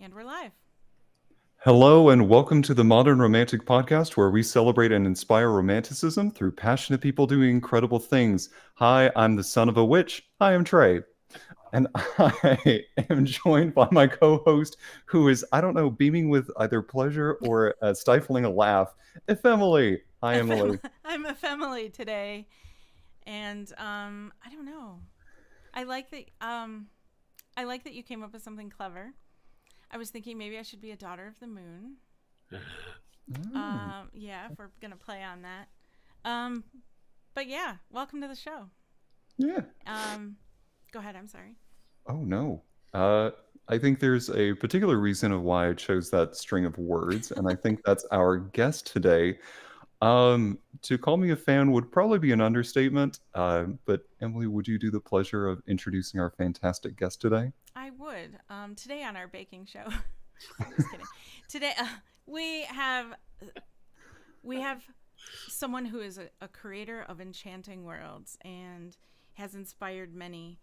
And we're live. Hello and welcome to the Modern Romantic Podcast, where we celebrate and inspire romanticism through passionate people doing incredible things. Hi, I'm the son of a witch. Hi, I'm Trey. And I am joined by my co-host, who is, I don't know, beaming with either pleasure or stifling a laugh, Emily. Hi, Emily. I'm Emily today. And I don't know. I like that you came up with something clever. I was thinking maybe I should be a daughter of the moon. Yeah, if we're going to play on that. But yeah, welcome to the show. Yeah. Go ahead, I'm sorry. Oh, no. I think there's a particular reason of why I chose that string of words, and I think that's our guest today. To call me a fan would probably be an understatement, but Emily, would you do the pleasure of introducing our fantastic guest today? I would. Today on our baking show. Just kidding. Today we have someone who is a creator of enchanting worlds and has inspired many.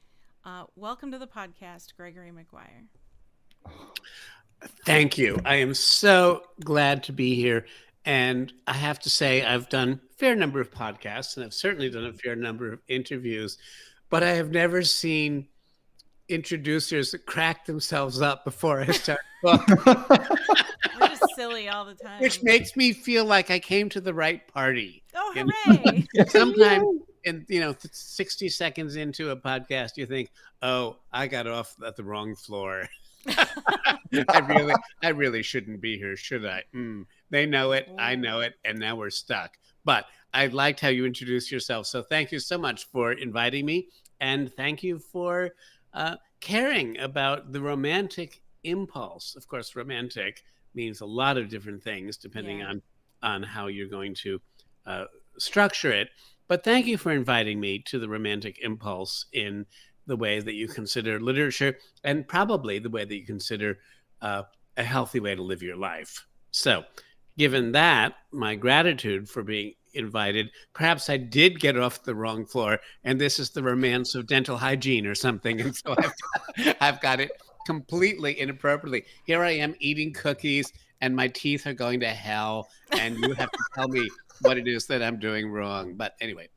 Welcome to the podcast, Gregory Maguire. Thank you. I am so glad to be here. And I have to say, I've done a fair number of podcasts, and I've certainly done a fair number of interviews, but I have never seen introducers crack themselves up before I start talking. We're just silly all the time. Which makes me feel like I came to the right party. Oh, hooray! Sometimes, 60 seconds into a podcast, you think, "Oh, I got off at the wrong floor. I really shouldn't be here, should I?" They know it, I know it, and now we're stuck. But I liked how you introduced yourself, so thank you so much for inviting me, and thank you for caring about the romantic impulse. Of course, romantic means a lot of different things depending on how you're going to structure it. But thank you for inviting me to the romantic impulse in the way that you consider literature, and probably the way that you consider a healthy way to live your life. So, given that, my gratitude for being invited, perhaps I did get off the wrong floor, and this is the romance of dental hygiene or something, and so I've got it completely inappropriately. Here I am eating cookies, and my teeth are going to hell, and you have to tell me what it is that I'm doing wrong. But anyway.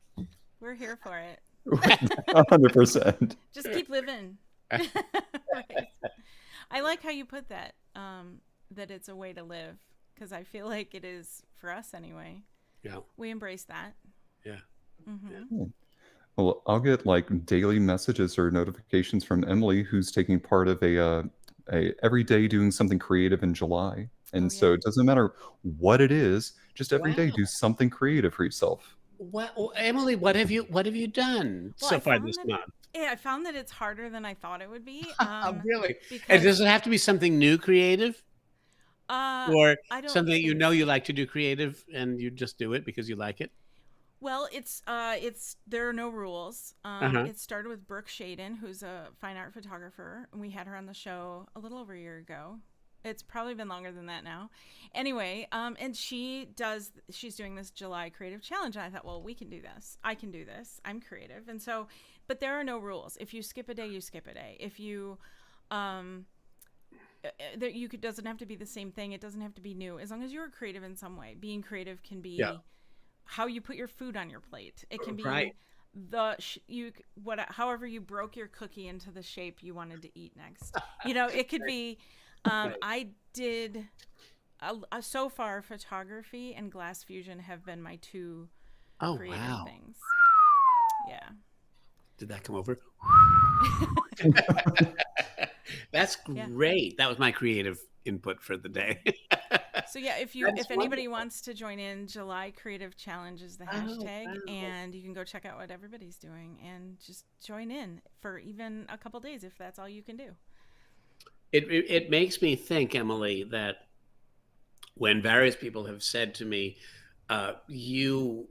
We're here for it. 100%. Just keep living. Right. I like how you put that, that it's a way to live, because I feel like it is for us anyway. Yeah. We embrace that. Yeah. Mm-hmm. Yeah. Well, I'll get like daily messages or notifications from Emily, who's taking part of a every day doing something creative in July. And so it doesn't matter what it is, just every day do something creative for yourself. Well, Emily, what have you done so far this month? Yeah, I found that it's harder than I thought it would be. Really? And does it have to be something new creative? Or something that you know you like to do creative and you just do it because you like it? Well, it's there are no rules. It started with Brooke Shaden, who's a fine art photographer, and we had her on the show a little over a year ago. It's probably been longer than that now. Anyway, and she's doing this July creative challenge, and I thought, well, we can do this. I can do this. I'm creative. And so, but there are no rules. If you skip a day, you skip a day. If you doesn't have to be the same thing. It doesn't have to be new. As long as you're creative in some way. Being creative can be how you put your food on your plate. It can be however you broke your cookie into the shape you wanted to eat next. It could be I did so far photography and glass fusion have been my two creative things. Yeah. Did that come over? That's great. That was my creative input for the day. So yeah, if anybody wants to join in, July Creative Challenge is the hashtag, and you can go check out what everybody's doing and just join in for even a couple days if that's all you can do. It makes me think, Emily, that when various people have said to me, you,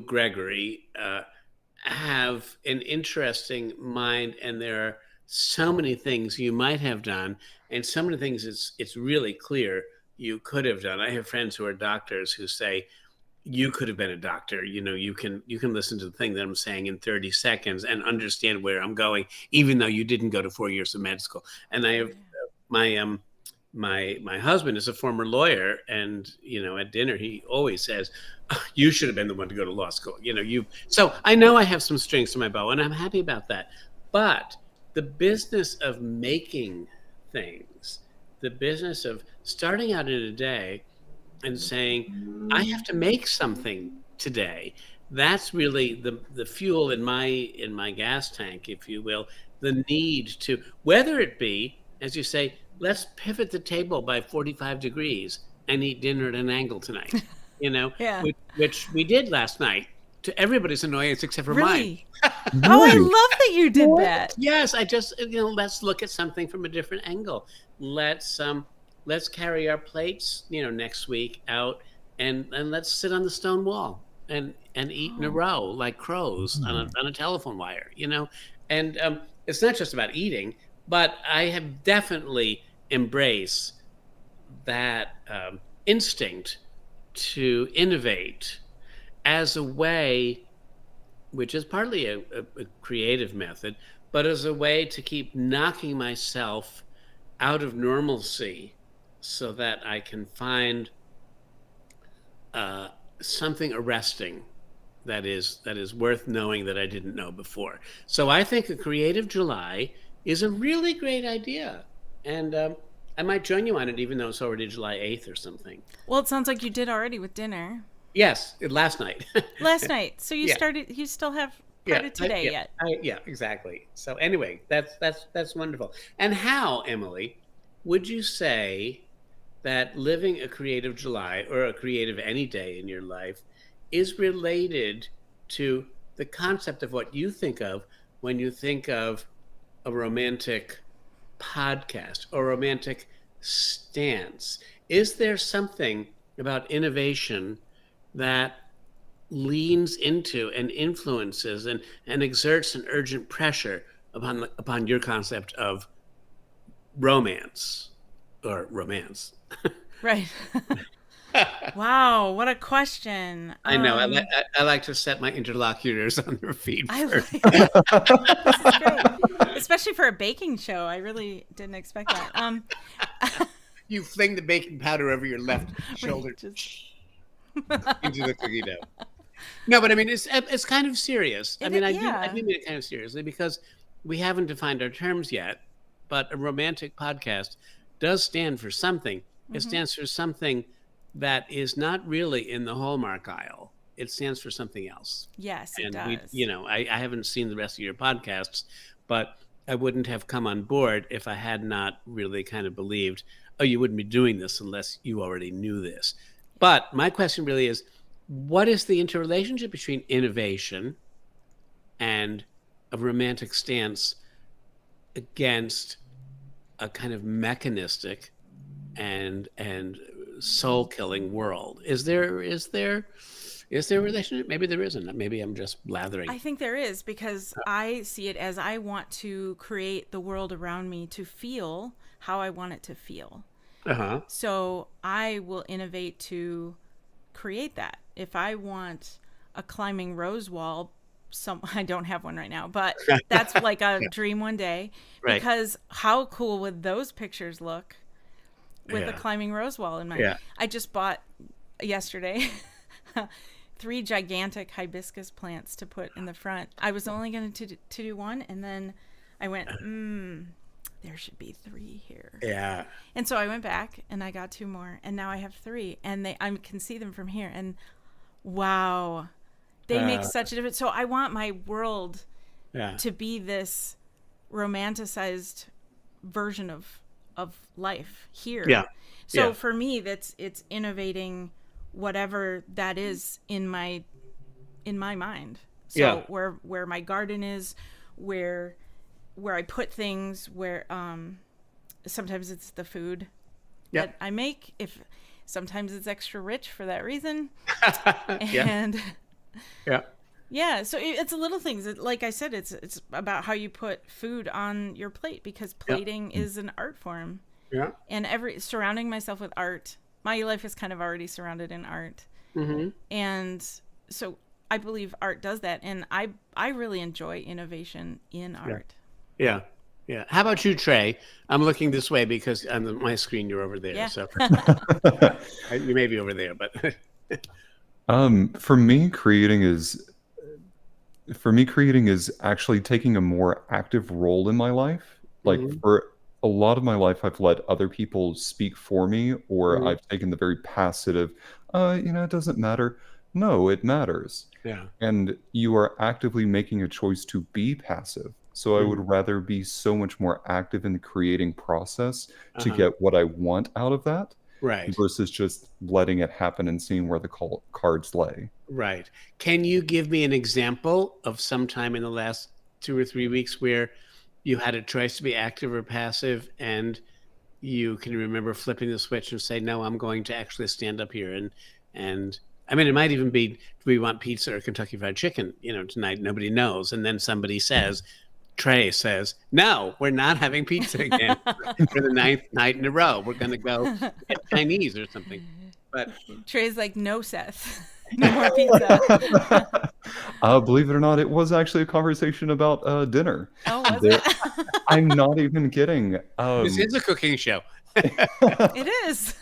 Gregory, have an interesting mind, and there are so many things you might have done, and so many things it's really clear you could have done. I have friends who are doctors who say, you could have been a doctor. You can listen to the thing that I'm saying in 30 seconds and understand where I'm going, even though you didn't go to 4 years of med school. And I have my husband is a former lawyer, and at dinner he always says, oh, you should have been the one to go to law school. So I know I have some strings to my bow, and I'm happy about that. But the business of making things, the business of starting out in a day and saying, I have to make something today. That's really the fuel in my gas tank, if you will, the need to, whether it be, as you say, let's pivot the table by 45 degrees and eat dinner at an angle tonight, Yeah. which we did last night, to everybody's annoyance except for mine. Oh, I love that you did that. Yes, I just, let's look at something from a different angle. Let's carry our plates, next week out, and let's sit on the stone wall and eat in a row like crows on a telephone wire, And it's not just about eating, but I have definitely embraced that instinct to innovate as a way, which is partly a creative method, but as a way to keep knocking myself out of normalcy so that I can find something arresting that is worth knowing that I didn't know before. So I think a Creative July is a really great idea. And I might join you on it, even though it's already July 8th or something. Well, it sounds like you did already with dinner. Yes, last night. Last night. So you started, you still have part of today yet. Yeah, exactly. So anyway, that's wonderful. And how, Emily, would you say that living a Creative July or a creative any day in your life is related to the concept of what you think of when you think of a romantic podcast or romantic stance? Is there something about innovation that leans into and influences and exerts an urgent pressure upon your concept of romance or romance? Right. Wow, what a question. I know. I like to set my interlocutors on their feet first. This is great. Especially for a baking show. I really didn't expect that. You fling the baking powder over your left shoulder into the cookie dough. No, but I mean, it's kind of serious. I do mean it kind of seriously, because we haven't defined our terms yet, but a romantic podcast does stand for something. It stands for something that is not really in the Hallmark aisle. It stands for something else. Yes, it does. I haven't seen the rest of your podcasts, but I wouldn't have come on board if I had not really kind of believed, oh, you wouldn't be doing this unless you already knew this. But my question really is, what is the interrelationship between innovation and a romantic stance against a kind of mechanistic and soul-killing world? Is there a relationship? Maybe there isn't. Maybe I'm just blathering. I think there is, because I see it as I want to create the world around me to feel how I want it to feel. So I will innovate to create that. If I want a climbing rose wall, I don't have one right now, but that's like a dream one day. Right. Because how cool would those pictures look with a climbing rose wall in mind? Yeah. I just bought yesterday 3 gigantic hibiscus plants to put in the front. I was only going to do one, and then I went, there should be 3 here. Yeah. And so I went back and I got 2 more, and now I have 3, and I can see them from here, and wow, they make such a difference. So I want my world Yeah. to be this romanticized version of life here. Yeah. So Yeah. for me, it's innovating whatever that is in my mind. Yeah. So where my garden is, where I put things, where sometimes it's the food Yeah. that I make. If sometimes it's extra rich for that reason, Yeah. and Yeah. yeah, so it's little things. Like I said, it's about how you put food on your plate, because Yeah. plating is an art form. Yeah. And surrounding myself with art, my life is kind of already surrounded in art. Mm-hmm. And so I believe art does that, and I really enjoy innovation in art. Yeah. Yeah. How about you, Trey? I'm looking this way because on my screen you're over there. Yeah. So you may be over there, but For me, creating is actually taking a more active role in my life. Like Mhm. for a lot of my life, I've let other people speak for me, or Mhm. I've taken the very passive, it doesn't matter. No, it matters. Yeah. And you are actively making a choice to be passive. So I Mhm. would rather be so much more active in the creating process to Uh-huh. get what I want out of that Right. versus just letting it happen and seeing where the cards lay. Right. Can you give me an example of some time in the last 2 or 3 weeks where you had a choice to be active or passive, and you can remember flipping the switch and say, "No, I'm going to actually stand up here." And I mean, it might even be, "Do we want pizza or Kentucky Fried Chicken, tonight?" Nobody knows. And then somebody says, Trey says, "No, we're not having pizza again for the ninth night in a row. We're going to go get Chinese or something." But Trey's like, no, Seth, no more pizza. Believe it or not, it was actually a conversation about dinner. Oh, was There, it? I'm not even kidding. this is a cooking show. It is.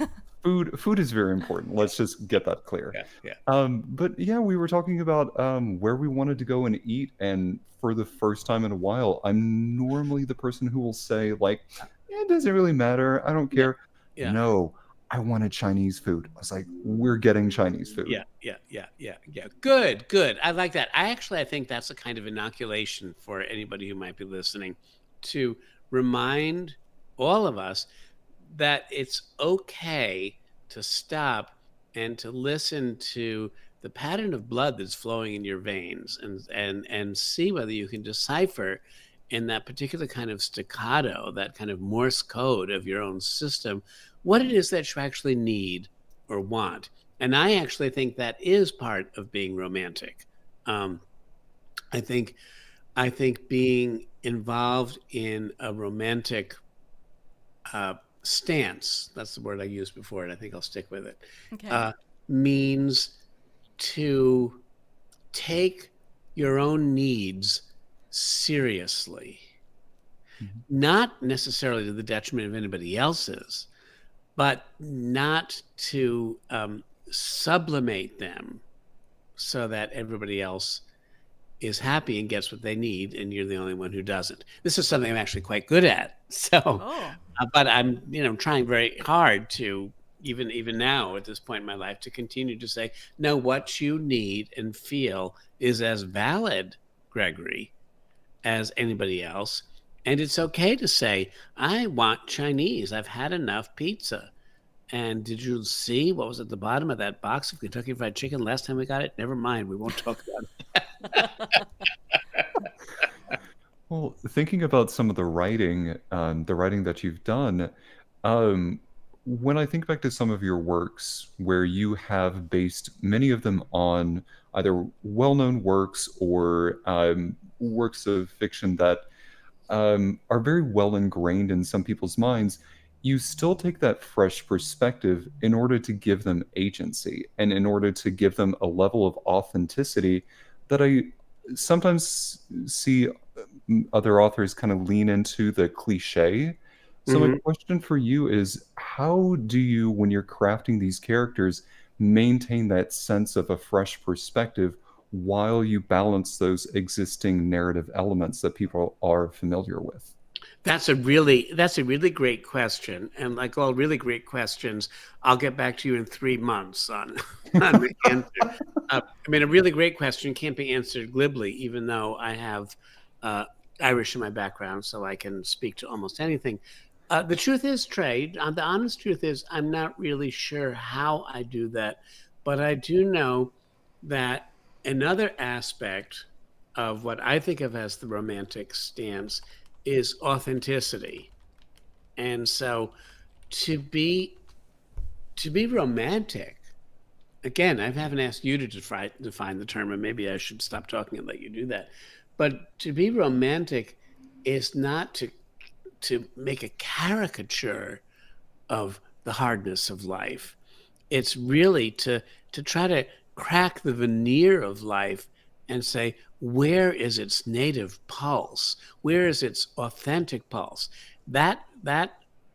Food is very important. Let's just get that clear. Yeah. Yeah. But yeah, we were talking about where we wanted to go and eat, and for the first time in a while, I'm normally the person who will say like, "It doesn't really matter. I don't Yeah. care." Yeah. No, I wanted Chinese food. I was like, "We're getting Chinese food." Yeah, yeah, yeah, yeah, yeah. Good, good. I like that. I think that's a kind of inoculation for anybody who might be listening, to remind all of us that it's okay to stop and to listen to the pattern of blood that's flowing in your veins, and see whether you can decipher in that particular kind of staccato, that kind of Morse code of your own system, what it is that you actually need or want. And I actually think that is part of being romantic. Um, I think being involved in a romantic stance, that's the word I used before, and I think I'll stick with it, Okay. means to take your own needs seriously, Mhm. not necessarily to the detriment of anybody else's, but not to sublimate them so that everybody else is happy and gets what they need, and you're the only one who doesn't. This is something I'm actually quite good at. So, Oh. but I'm, trying very hard to, even now at this point in my life, to continue to say, no, what you need and feel is as valid, Gregory, as anybody else. And it's okay to say, I want Chinese. I've had enough pizza. And did you see what was at the bottom of that box of Kentucky Fried Chicken last time we got it? Never mind. We won't talk about it. Well, thinking about some of the writing that you've done, um, when I think back to some of your works where you have based many of them on either well-known works or works of fiction that are very well ingrained in some people's minds, you still take that fresh perspective in order to give them agency and in order to give them a level of authenticity that I sometimes see other authors kind of lean into the cliche. So my Mhm. question for you is, how do you, when you're crafting these characters, maintain that sense of a fresh perspective while you balance those existing narrative elements that people are familiar with? That's a really great question. And like all really great questions, I'll get back to you in 3 months on, on the answer. I mean, a really great question can't be answered glibly, even though I have Irish in my background, so I can speak to almost anything. The truth is, Trey, the honest truth is, I'm not really sure how I do that, but I do know that another aspect of what I think of as the romantic stance is authenticity. And so to be romantic, again, I haven't asked you to define the term, and maybe I should stop talking and let you do that. But to be romantic is not to make a caricature of the hardness of life. It's really to try to crack the veneer of life and say, where is its native pulse? Where is its authentic pulse? That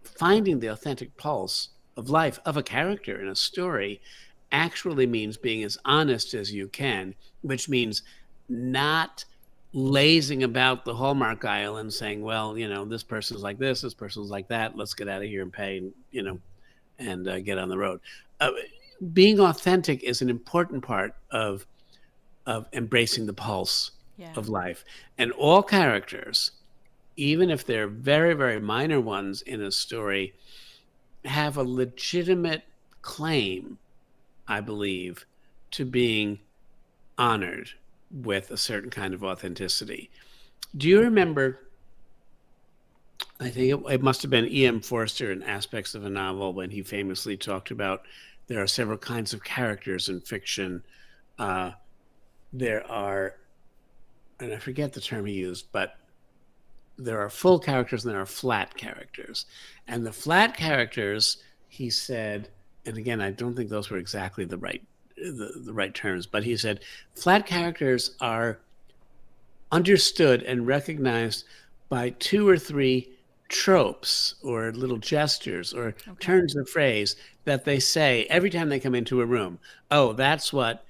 finding the authentic pulse of life, of a character in a story, actually means being as honest as you can, which means not lazing about the Hallmark aisle and saying, well, this person's like this person's like that. Let's get out of here and pay, and get on the road. Being authentic is an important part of embracing the pulse of life. And all characters, even if they're very, very minor ones in a story, have a legitimate claim, I believe, to being honored with a certain kind of authenticity. Do you remember, I think it must have been E.M. Forster in Aspects of a Novel, when he famously talked about there are several kinds of characters in fiction. There are, and I forget the term he used, but there are full characters and there are flat characters. And the flat characters, he said, and again, I don't think those were exactly the right terms, but he said flat characters are understood and recognized by 2 or 3 tropes or little gestures or turns of phrase that they say every time they come into a room. Oh, that's what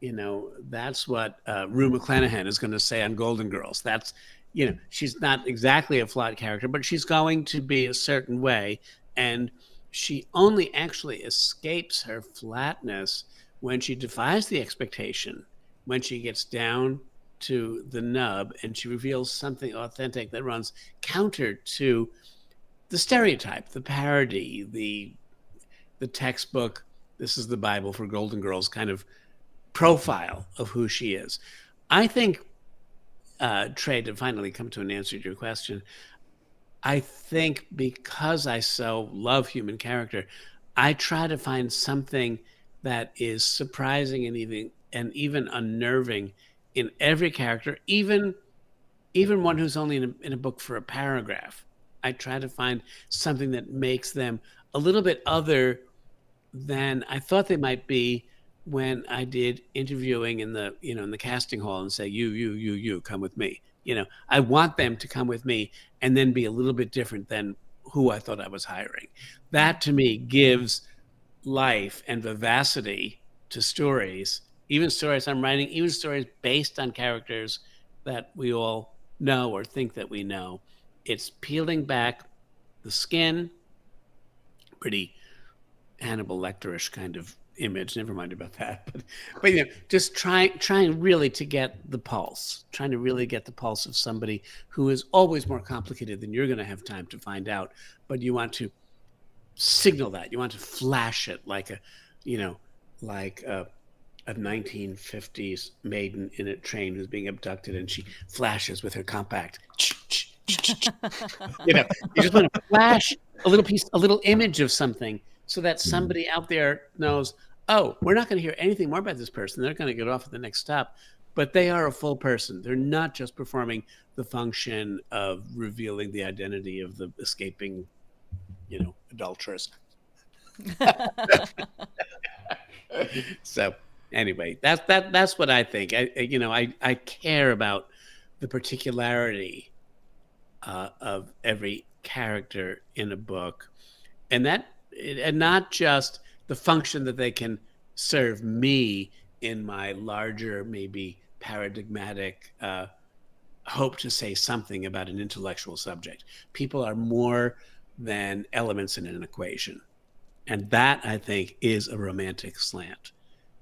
Rue McClanahan is going to say on Golden Girls. That's, she's not exactly a flat character, but she's going to be a certain way. And she only actually escapes her flatness when she defies the expectation, when she gets down to the nub and she reveals something authentic that runs counter to the stereotype, the parody, the textbook, this is the Bible for Golden Girls kind of profile of who she is. I think, Trey, to finally come to an answer to your question, I think because I so love human character, I try to find something that is surprising and even unnerving in every character, even one who's only in a book for a paragraph. I try to find something that makes them a little bit other than I thought they might be when I did interviewing in the casting hall and say, you come with me. I want them to come with me and then be a little bit different than who I thought I was hiring. That to me gives life and vivacity to stories, even stories I'm writing, even stories based on characters that we all know or think that we know. It's peeling back the skin, pretty Hannibal Lecterish kind of image. Never mind about that, but just trying really to get the pulse, trying to really get the pulse of somebody who is always more complicated than you're going to have time to find out. But you want to signal that, you want to flash it like a 1950s maiden in a train who's being abducted, and she flashes with her compact. You just want to flash a little image of something, so that somebody out there knows, oh, we're not going to hear anything more about this person. They're going to get off at the next stop, but they are a full person. They're not just performing the function of revealing the identity of the escaping, adulteress. So anyway, that's what I think. I care about the particularity of every character in a book, and not just the function that they can serve me in my larger, maybe paradigmatic hope to say something about an intellectual subject. People are more than elements in an equation. And that, I think, is a romantic slant,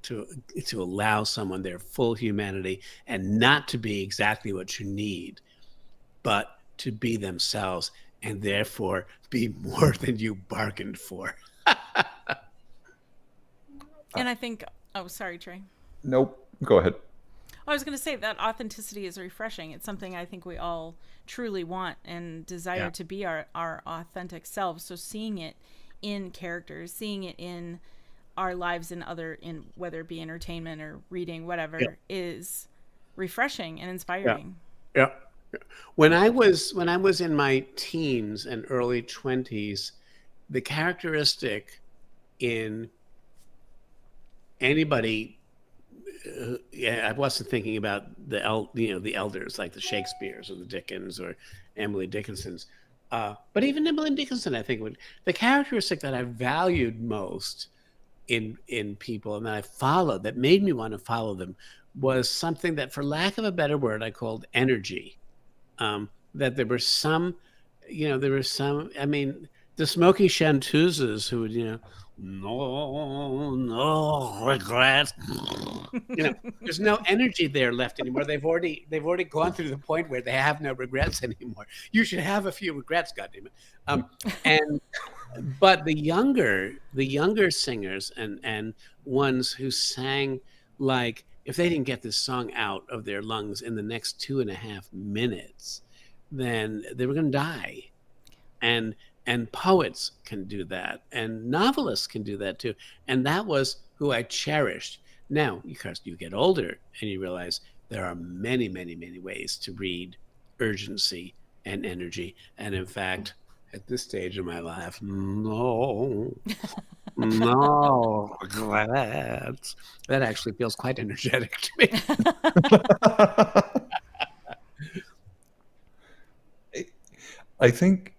to allow someone their full humanity and not to be exactly what you need, but to be themselves and therefore be more than you bargained for. And I think, oh, sorry, Trey. Nope. Go ahead. I was going to say that authenticity is refreshing. It's something I think we all truly want and desire Yeah. to be our authentic selves. So seeing it in characters, seeing it in our lives in whether it be entertainment or reading, whatever, Yeah. is refreshing and Yeah. inspiring. Yeah. When I was in my teens and early 20s, the characteristic in anybody, yeah, I wasn't thinking about the elders like the Shakespeares or the Dickens or Emily Dickinson's, but even Emily Dickinson, I think, the characteristic that I valued most in people and that I followed, that made me want to follow them, was something that, for lack of a better word, I called energy. That there were some, I mean, the Smoky Chanteuses who would, no regrets. There's no energy there left anymore. They've already gone through the point where they have no regrets anymore. You should have a few regrets, goddammit. And but the younger singers and ones who sang, like, if they didn't get this song out of their lungs in the next 2.5 minutes, then they were going to die. And poets can do that, and novelists can do that too. And that was who I cherished. Now, because you get older and you realize there are many, many, many ways to read urgency and energy. And in fact, at this stage of my life, no, no regrets. That actually feels quite energetic to me. I think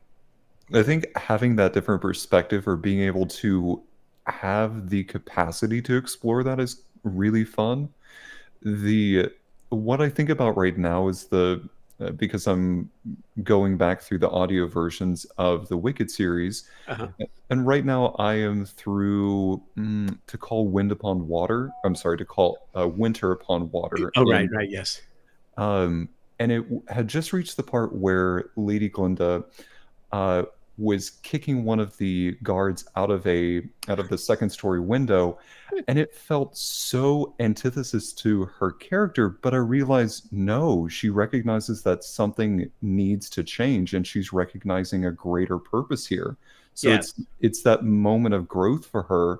having that different perspective or being able to have the capacity to explore that is really fun. The What I think about right now is because I'm going back through the audio versions of the Wicked series, Uh-huh. and right now I am through to call Wind Upon Water. I'm sorry, to call Winter Upon Water. Oh, right, right, yes. Um, and it had just reached the part where Lady Glinda uh, was kicking one of the guards out of the second story window, and it felt so antithesis to her character. But I realized, no, she recognizes that something needs to change, and she's recognizing a greater purpose here. So Yes. it's that moment of growth for her,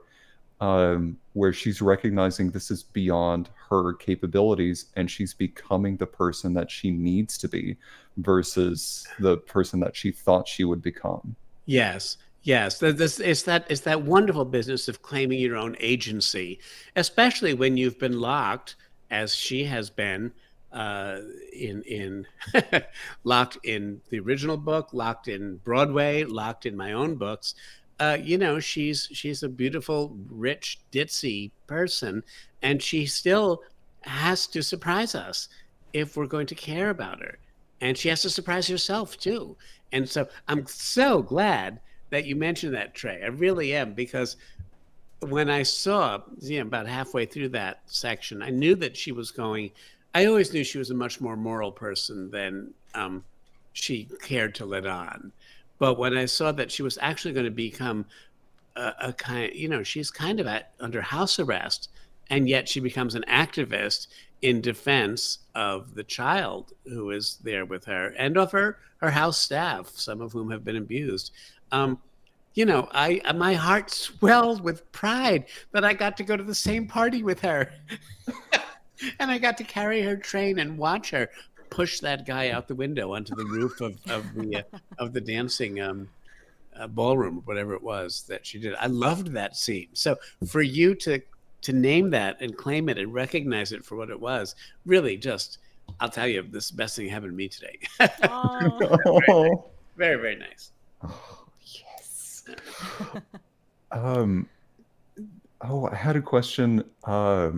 where she's recognizing this is beyond her capabilities and she's becoming the person that she needs to be versus the person that she thought she would become. Yes, yes. It's that wonderful business of claiming your own agency, especially when you've been locked, as she has been, in locked in the original book, locked in Broadway, locked in my own books. She's a beautiful, rich, ditzy person, and she still has to surprise us if we're going to care about her, and she has to surprise herself too. And so I'm so glad that you mentioned that, Trey. I really am, because when I saw, about halfway through that section, I knew that she was going. I always knew she was a much more moral person than she cared to let on. But when I saw that she was actually going to become a kind, she's kind of under house arrest, and yet she becomes an activist in defense of the child who is there with her and of her house staff, some of whom have been abused. My heart swelled with pride that I got to go to the same party with her, and I got to carry her train and watch her push that guy out the window onto the roof of the dancing ballroom, whatever it was that she did. I loved that scene. So for you to name that and claim it and recognize it for what it was, really, just, I'll tell you, this is the best thing happened to me today. Oh. Very, very nice. Oh, yes. I had a question. Let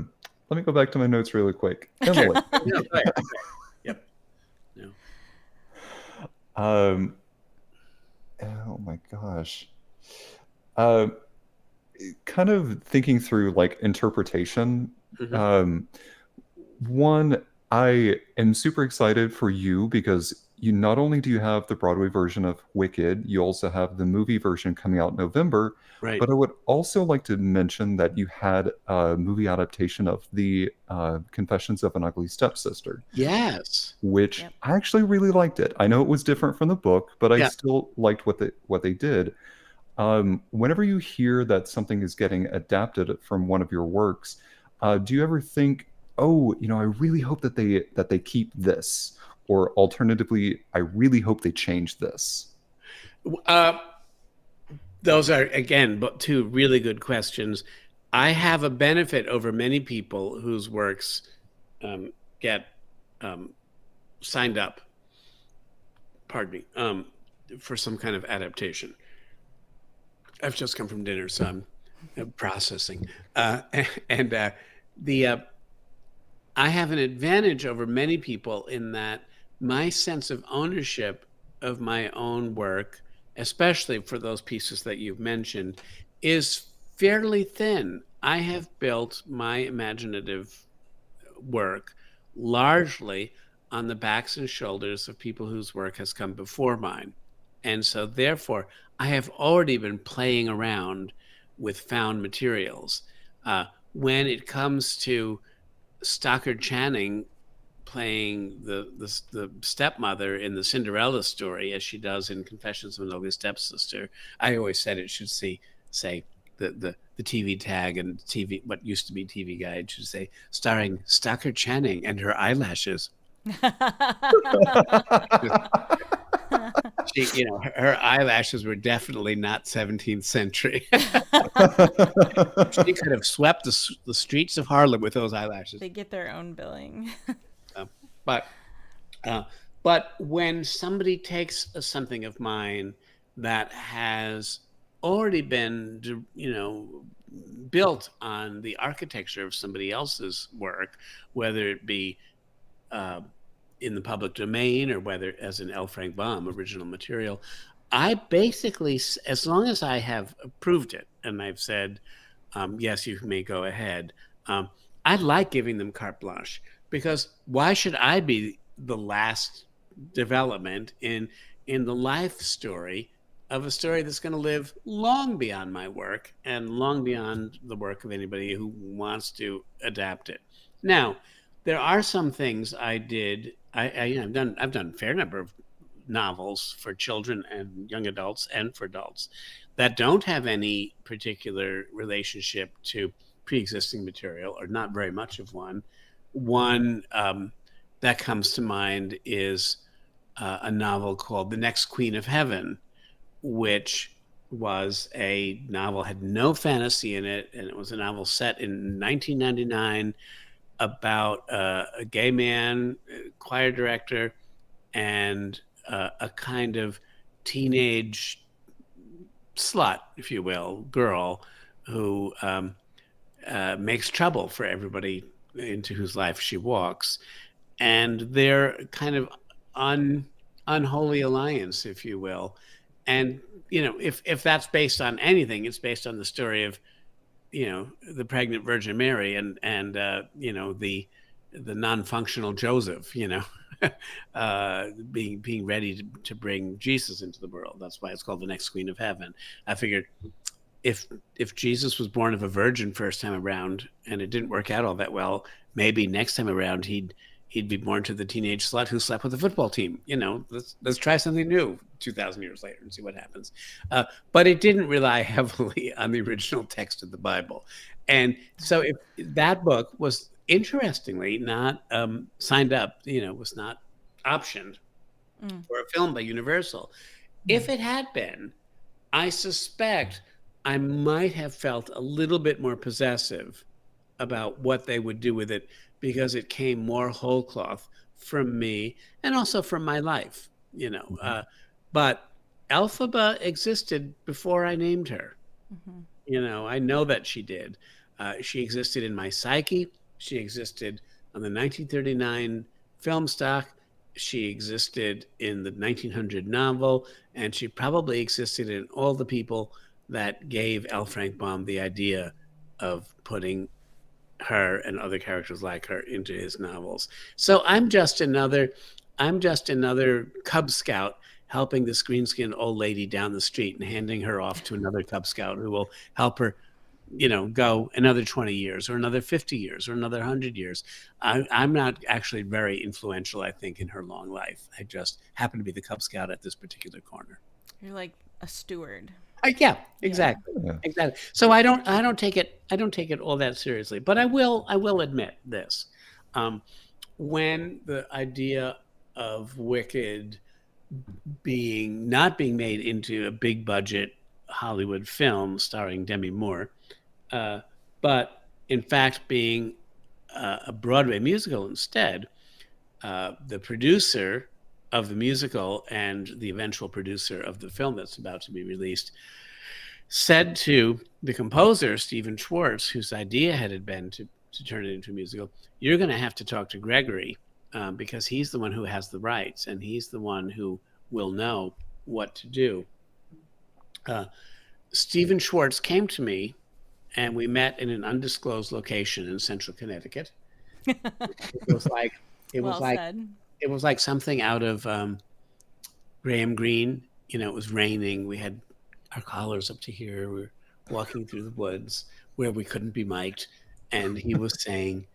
me go back to my notes really quick. Emily. No, go ahead. Yep. No. Oh my gosh. Kind of thinking through like interpretation. Mhm. One, I am super excited for you because you not only do you have the Broadway version of Wicked, you also have the movie version coming out in November. Right. But I would also like to mention that you had a movie adaptation of the Confessions of an Ugly Stepsister, Yes. which Yep. I actually really liked it. I know it was different from the book, but I Yeah. still liked what they did. Whenever you hear that something is getting adapted from one of your works, do you ever think, "Oh, I really hope that they keep this," or alternatively, "I really hope they change this"? Those are, again, two really good questions. I have a benefit over many people whose works get signed up, pardon me, for some kind of adaptation. I've just come from dinner, so I'm processing. And I have an advantage over many people in that my sense of ownership of my own work, especially for those pieces that you've mentioned, is fairly thin. I have built my imaginative work largely on the backs and shoulders of people whose work has come before mine. And so, therefore, I have already been playing around with found materials. When it comes to Stockard Channing playing the stepmother in the Cinderella story, as she does in Confessions of an Ugly Stepsister, I always said it should say the TV tag and TV, what used to be TV Guide, should say starring Stockard Channing and her eyelashes. She, her eyelashes were definitely not 17th century. She could have swept the streets of Harlem with those eyelashes. They get their own billing. But but when somebody takes something of mine that has already been, built on the architecture of somebody else's work, whether it be in the public domain or whether as an L. Frank Baum original material, I basically, as long as I have approved it and I've said, yes, you may go ahead, I like giving them carte blanche, because why should I be the last development in the life story of a story that's going to live long beyond my work and long beyond the work of anybody who wants to adapt it? Now, there are some things I did. I've done a fair number of novels for children and young adults and for adults that don't have any particular relationship to pre-existing material, or not very much of one. One that comes to mind is a novel called The Next Queen of Heaven, which was a novel, had no fantasy in it, and it was a novel set in 1999 about a gay man, choir director, and a kind of teenage slut, if you will, girl who makes trouble for everybody into whose life she walks. And their kind of unholy alliance, if you will. And, if that's based on anything, it's based on the story of, the pregnant Virgin Mary and the non-functional Joseph, being ready to bring Jesus into the world. That's why it's called The Next Queen of Heaven. I figured if Jesus was born of a virgin first time around and it didn't work out all that well, maybe next time around he'd be born to the teenage slut who slept with the football team. Let's try something new 2,000 years later and see what happens. But it didn't rely heavily on the original text of the Bible. And so if that book was, interestingly, not signed up, was not optioned for a film by Universal. If it had been, I suspect I might have felt a little bit more possessive about what they would do with it, because it came more whole cloth from me and also from my life, but Elphaba existed before I named her. I know that she did. She existed in my psyche. She existed on the 1939 film stock. She existed in the 1900 novel, and she probably existed in all the people that gave L. Frank Baum the idea of putting her and other characters like her into his novels. So I'm just another I'm just another Cub Scout helping the green-skinned old lady down the street and handing her off to another Cub Scout who will help her, go another 20 years or another 50 years or another 100 years. I'm not actually very influential, I think, in her long life. I just happen to be the Cub Scout at this particular corner. You're like a steward. Yeah, exactly. Yeah. Exactly. So I don't take it all that seriously, but I will admit this. When the idea of Wicked not being made into a big budget Hollywood film starring Demi Moore, but in fact being a Broadway musical instead, the producer of the musical and the eventual producer of the film that's about to be released said to the composer, Stephen Schwartz, whose idea had been to turn it into a musical, you're going to have to talk to Gregory because he's the one who has the rights and he's the one who will know what to do. Stephen Schwartz came to me and we met in an undisclosed location in central Connecticut. It was like something out of Graham Greene. It was raining. We had our collars up to here. We were walking through the woods where we couldn't be mic'd. And he was saying,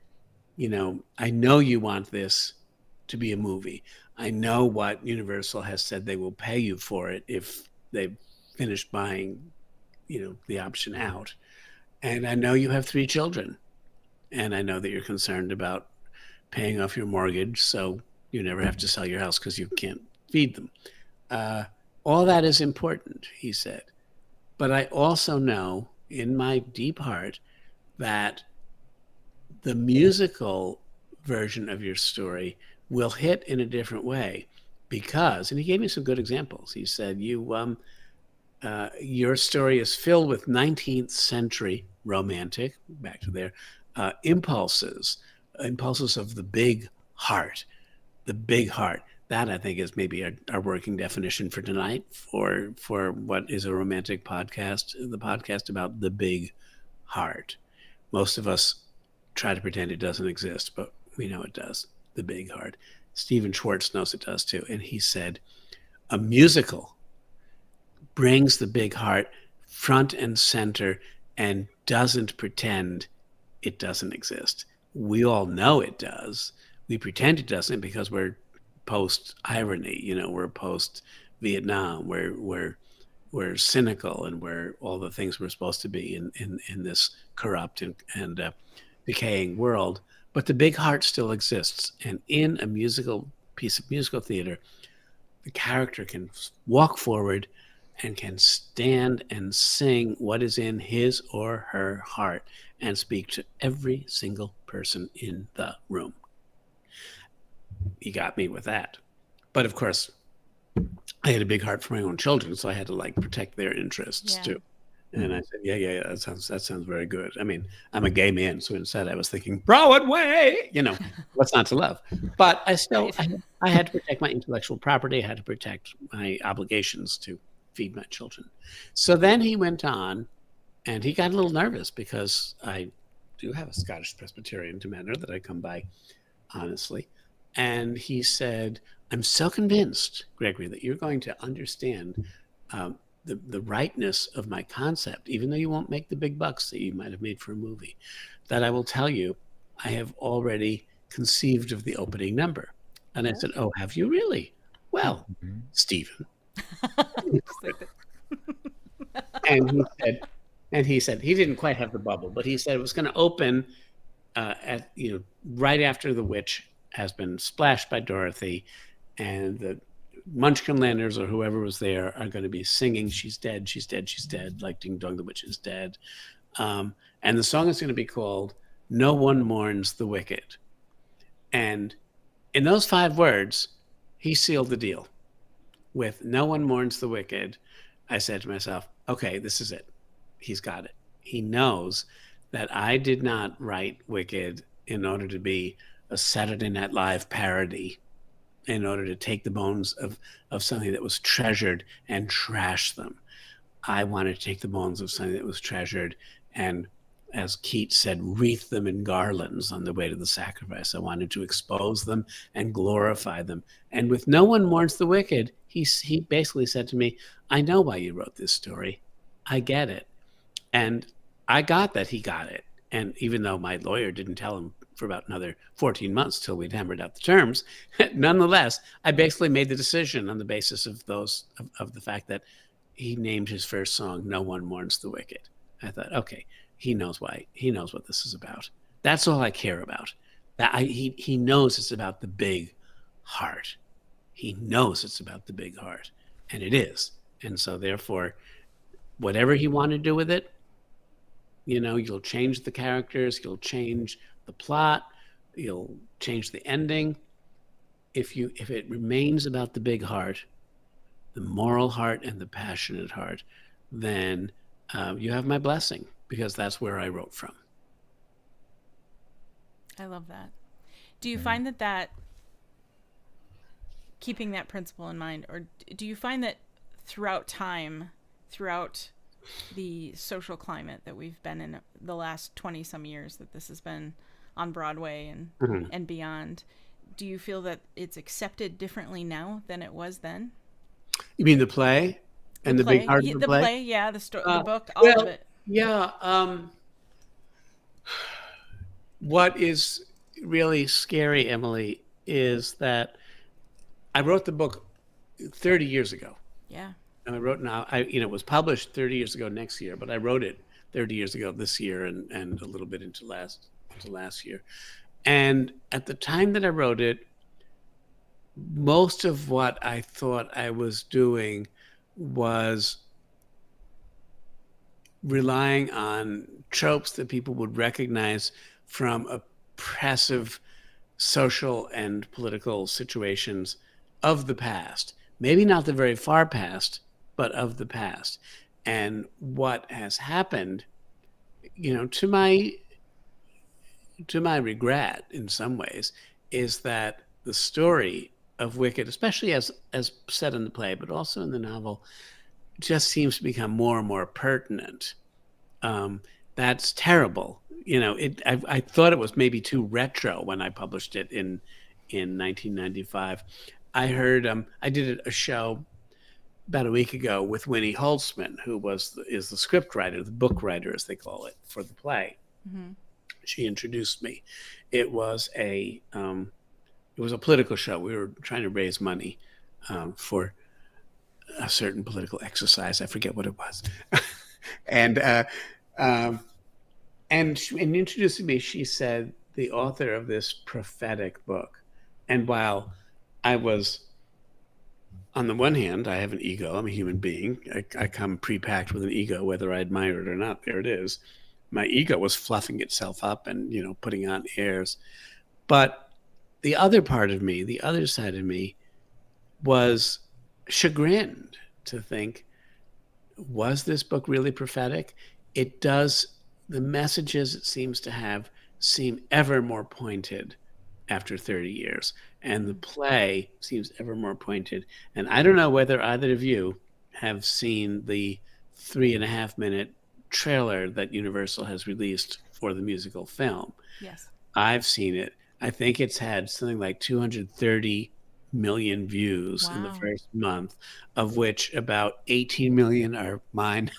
I know you want this to be a movie. I know what Universal has said they will pay you for it if they finish buying, the option out. And I know you have 3 children. And I know that you're concerned about paying off your mortgage so you never have to sell your house because you can't feed them. All that is important, he said. But I also know in my deep heart that the musical version of your story will hit in a different way because, and he gave me some good examples. He said, your story is filled with 19th century romantic, back to there, impulses of the big heart. That I think is maybe our working definition for tonight for what is a romantic podcast, the podcast about the big heart. Most of us try to pretend it doesn't exist, but we know it does, the big heart. Stephen Schwartz knows it does too. And he said, a musical brings the big heart front and center and doesn't pretend it doesn't exist. We all know it does. We pretend it doesn't because we're post-irony, we're post-Vietnam, we're cynical, and we're all the things we're supposed to be in this corrupt and decaying world. But the big heart still exists. And in a piece of musical theater, the character can walk forward and can stand and sing what is in his or her heart and speak to every single person in the room. He got me with that. But of course, I had a big heart for my own children, so I had to protect their interests too. And I said, yeah, that sounds very good. I mean, I'm a gay man, so instead I was thinking Broadway, what's not to love? But I still, I had to protect my intellectual property. I had to protect my obligations to feed my children. So then he went on, and he got a little nervous because I do have a Scottish Presbyterian demeanor that I come by honestly. And he said, I'm so convinced, Gregory, that you're going to understand the rightness of my concept, even though you won't make the big bucks that you might have made for a movie, that I will tell you, I have already conceived of the opening number. And I said, oh, have you really? Well, Stephen. and he said, he didn't quite have the bubble, but he said it was going to open right after the witch has been splashed by Dorothy, and the Munchkinlanders or whoever was there are going to be singing, she's dead, she's dead, she's dead, like Ding Dong, the witch is dead. And the song is going to be called No One Mourns the Wicked. And in those 5 words, he sealed the deal. With No One Mourns the Wicked, I said to myself, okay, this is it. He's got it. He knows that I did not write Wicked in order to be a Saturday Night Live parody, in order to take the bones of something that was treasured and trash them. I wanted to take the bones of something that was treasured and as Keats said, wreath them in garlands on the way to the sacrifice. I wanted to expose them and glorify them. And with No One Mourns the Wicked, he basically said to me, I know why you wrote this story. I get it. And I got that he got it. And even though my lawyer didn't tell him for about another 14 months till we'd hammered out the terms, nonetheless, I basically made the decision on the basis of those, of the fact that he named his first song, No One Mourns the Wicked. I thought, okay, he knows why. He knows what this is about. That's all I care about. He knows it's about the big heart. He knows it's about the big heart, and it is. And so therefore, whatever he wanted to do with it, you'll change the characters, you'll change the plot, you'll change the ending. If it remains about the big heart, the moral heart and the passionate heart, then you have my blessing, because that's where I wrote from. I love that. Do you find that keeping that principle in mind, or do you find that throughout time, throughout the social climate that we've been in the last 20 some years that this has been on Broadway and beyond, do you feel that it's accepted differently now than it was then? You mean the play and the big heart of the play? Yeah, the book, all of it. Yeah. What is really scary, Emily, is that I wrote the book 30 years ago. Yeah. And I wrote it was published 30 years ago next year, but I wrote it 30 years ago this year and a little bit into last year. And at the time that I wrote it, most of what I thought I was doing was relying on tropes that people would recognize from oppressive social and political situations of the past. Maybe not the very far past, but of the past. And what has happened, to my regret in some ways, is that the story of Wicked, especially as said in the play, but also in the novel, just seems to become more and more pertinent. That's terrible. I thought it was maybe too retro when I published it in 1995. I heard I did a show about a week ago with Winnie Holtzman, who is the script writer, the book writer, as they call it, for the play. Mm-hmm. She introduced me. It was a political show. We were trying to raise money for a certain political exercise. I forget what it was. And in introducing me, she said, the author of this prophetic book. And while I was, on the one hand, I have an ego. I'm a human being. I come pre-packed with an ego, whether I admire it or not. There it is. My ego was fluffing itself up and, putting on airs. But the other part of me, the other side of me, was chagrined to think, was this book really prophetic? It does. The messages it seems to have seem ever more pointed after 30 years. And the play seems ever more pointed. And I don't know whether either of you have seen the 3.5-minute trailer that Universal has released for the musical film. Yes. I've seen it. I think it's had something like 230 million views in the first month, of which about 18 million are mine.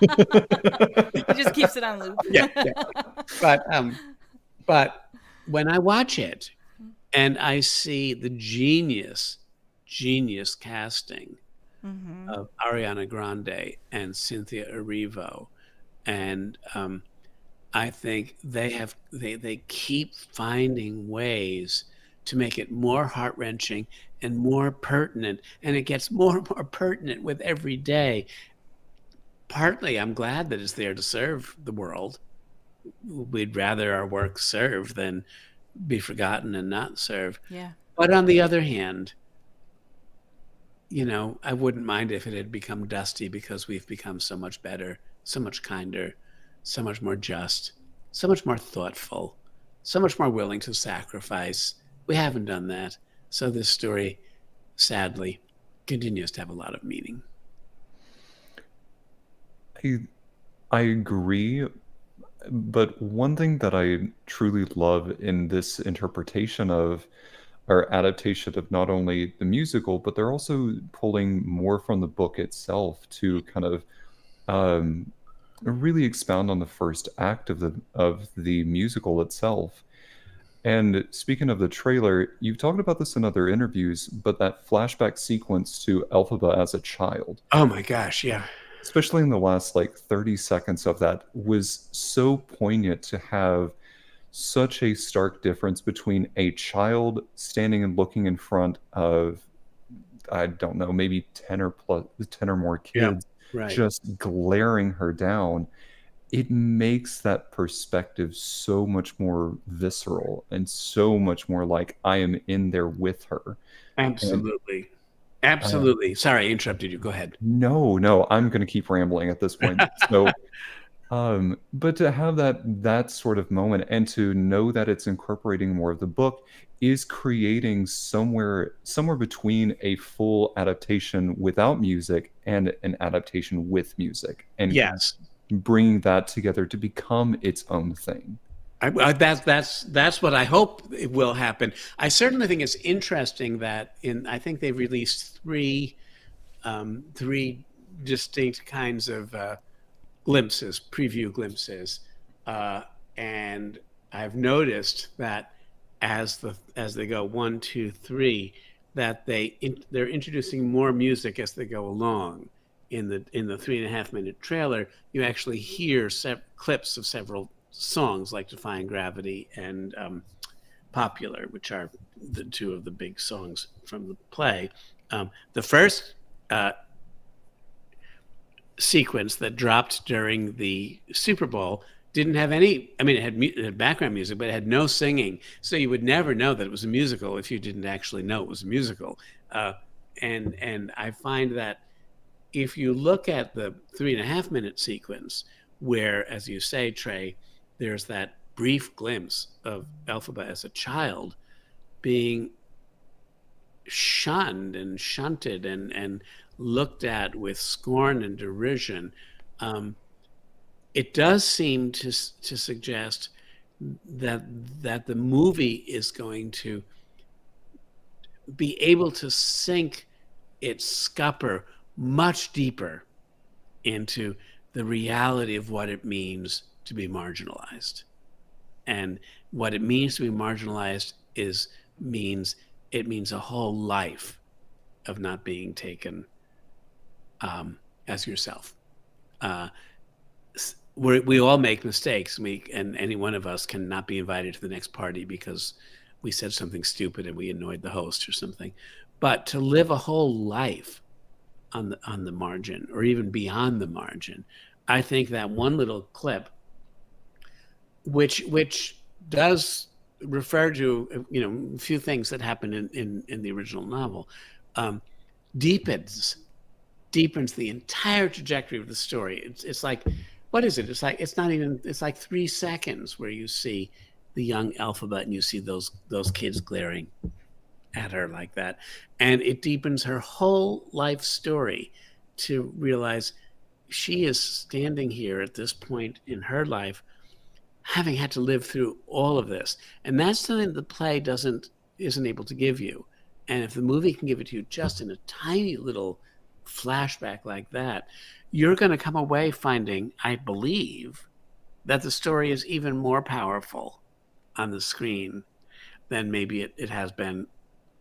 It just keeps it on loop. Yeah. But when I watch it and I see the genius casting of Ariana Grande and Cynthia Erivo, and I think they keep finding ways to make it more heart-wrenching and more pertinent, and it gets more and more pertinent with every day. Partly, I'm glad that it's there to serve the world. We'd rather our work serve than be forgotten and not serve. Yeah. But on the other hand, I wouldn't mind if it had become dusty, because we've become so much better, so much kinder, so much more just, so much more thoughtful, so much more willing to sacrifice. We haven't done that. So this story, sadly, continues to have a lot of meaning. I agree, But one thing that I truly love in this interpretation of or adaptation of not only the musical, but they're also pulling more from the book itself to kind of um, really expound on the first act of the musical itself. And speaking of the trailer, you've talked about this in other interviews, but that flashback sequence to Elphaba as a child, Oh my gosh, yeah. especially in the last like 30 seconds of that, was so poignant to have such a stark difference between a child standing and looking in front of, I don't know, maybe 10 or more Yeah, kids right. just glaring her down. It makes that perspective so much more visceral and so much more like I am in there with her. And Absolutely. uh, Absolutely. Sorry, I interrupted you. Go ahead. no, I'm going to keep rambling at this point. So, but to have that sort of moment and to know that it's incorporating more of the book is creating somewhere between a full adaptation without music and an adaptation with music, and Yes. bringing that together to become its own thing. That's what I hope it will happen. I certainly think it's interesting that I think they've released three distinct kinds of glimpses, preview glimpses, uh, and I've noticed that as they go 1, 2, 3, that they're introducing more music as they go along. In the 3.5 minute trailer, you actually hear clips of several songs like "Defying Gravity" and "Popular," which are the two of the big songs from the play. The first sequence that dropped during the Super Bowl didn't have any. I mean, it had background music, but it had no singing, so you would never know that it was a musical if you didn't actually know it was a musical. And I find that if you look at the 3.5 minute sequence, where, as you say, Trey, there's that brief glimpse of Elphaba as a child being shunned and shunted and looked at with scorn and derision, um, it does seem to suggest that that the movie is going to be able to sink its scupper much deeper into the reality of what it means to be marginalized. And what it means to be marginalized means it means a whole life of not being taken as yourself. Uh, we all make mistakes. And any one of us cannot be invited to the next party because we said something stupid and we annoyed the host or something. But to live a whole life on the margin or even beyond the margin, I think that one little clip, which does refer to a few things that happened in the original novel, um, deepens the entire trajectory of the story. It's like, what is it? It's like 3 seconds where you see the young Elphaba and you see those kids glaring at her like that, and it deepens her whole life story to realize she is standing here at this point in her life, having had to live through all of this, and that's something the play isn't able to give you. And if the movie can give it to you just in a tiny little flashback like that, you're going to come away finding, I believe, that the story is even more powerful on the screen than maybe it has been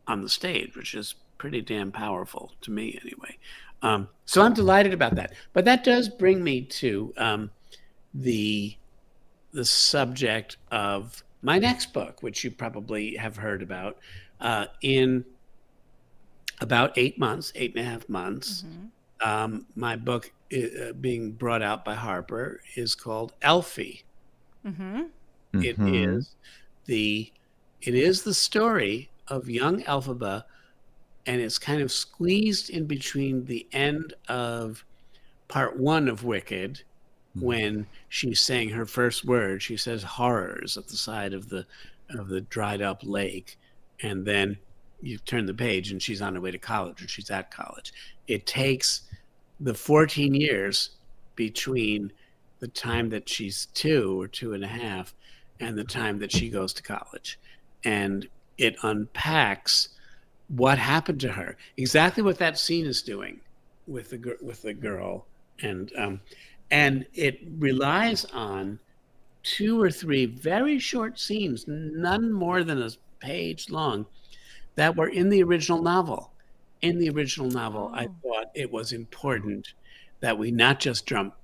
on the stage, which is pretty damn powerful to me anyway. So I'm delighted about that. But that does bring me to the subject of my next book, which you probably have heard about. In about 8 months, 8.5 months, my book being brought out by Harper is called Elfie. It is the story of young Elphaba, and it's kind of squeezed in between the end of part 1 of Wicked, when she's saying her first word. She says horrors at the side of the dried up lake, and then you turn the page and she's on her way to college, or she's at college. It takes the 14 years between the time that she's 2 or 2.5, and the time that she goes to college. And it unpacks what happened to her, exactly what that scene is doing with the girl, and it relies on 2 or 3 very short scenes, none more than a page long, that were in the original novel. In the original novel, I Oh. thought it was important that we not just jump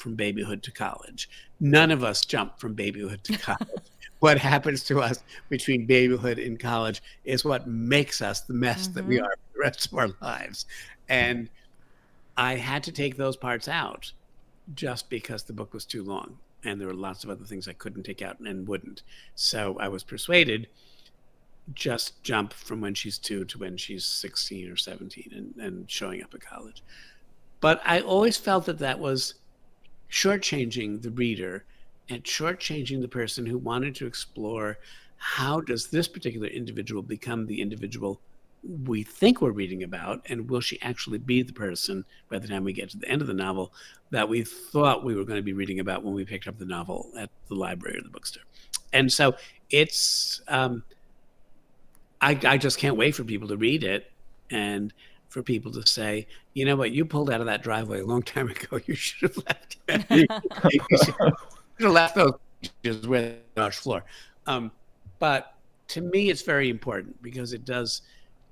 from babyhood to college. None of us jump from babyhood to college. What happens to us between babyhood and college is what makes us the mess that we Mm-hmm. are for the rest of our lives. And I had to take those parts out just because the book was too long. And there were lots of other things I couldn't take out and wouldn't. So I was persuaded, just jump from when she's 2 to when she's 16 or 17 and showing up at college. But I always felt that that was shortchanging the reader and shortchanging the person who wanted to explore, how does this particular individual become the individual we think we're reading about, and will she actually be the person by the time we get to the end of the novel that we thought we were going to be reading about when we picked up the novel at the library or the bookstore. And so it's I just can't wait for people to read it, and for people to say, you know what, you pulled out of that driveway a long time ago. You should have left. You should have left those pages where the arch floor. But to me, it's very important because it does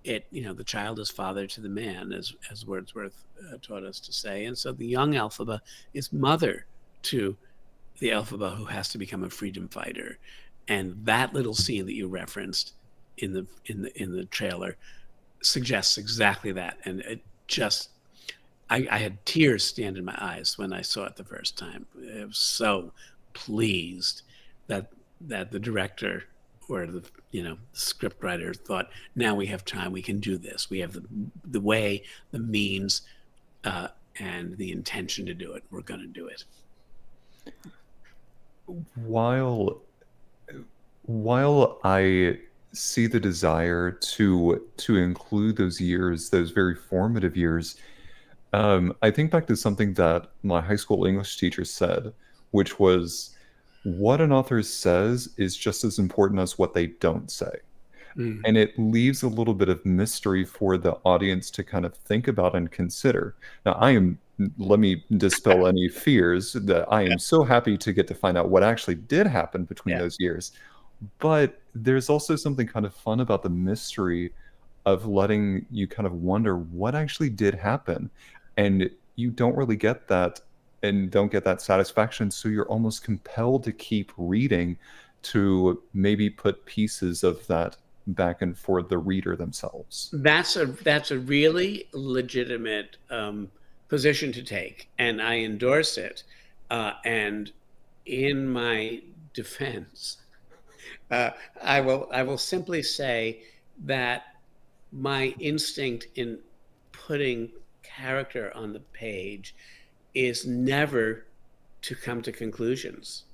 it. You know, the child is father to the man, as Wordsworth taught us to say, and so the young Elphaba is mother to the Elphaba who has to become a freedom fighter. And that little scene that you referenced in the trailer suggests exactly that. And it just, I had tears stand in my eyes when I saw it the first time. I was so pleased that the director or the script writer thought, now we have time, we can do this. We have the way, the means, and the intention to do it. We're going to do it. While I see the desire to include those years, those very formative years, I think back to something that my high school English teacher said, which was, what an author says is just as important as what they don't say. And it leaves a little bit of mystery for the audience to kind of think about and consider. Now, let me dispel any fears that I am so happy to get to find out what actually did happen between those years. But there's also something kind of fun about the mystery of letting you kind of wonder what actually did happen. And you don't really get that and don't get that satisfaction. So you're almost compelled to keep reading to maybe put pieces of that back and for the reader themselves. That's a really legitimate position to take, and I endorse it. And in my defense, I will simply say that my instinct in putting character on the page is never to come to conclusions.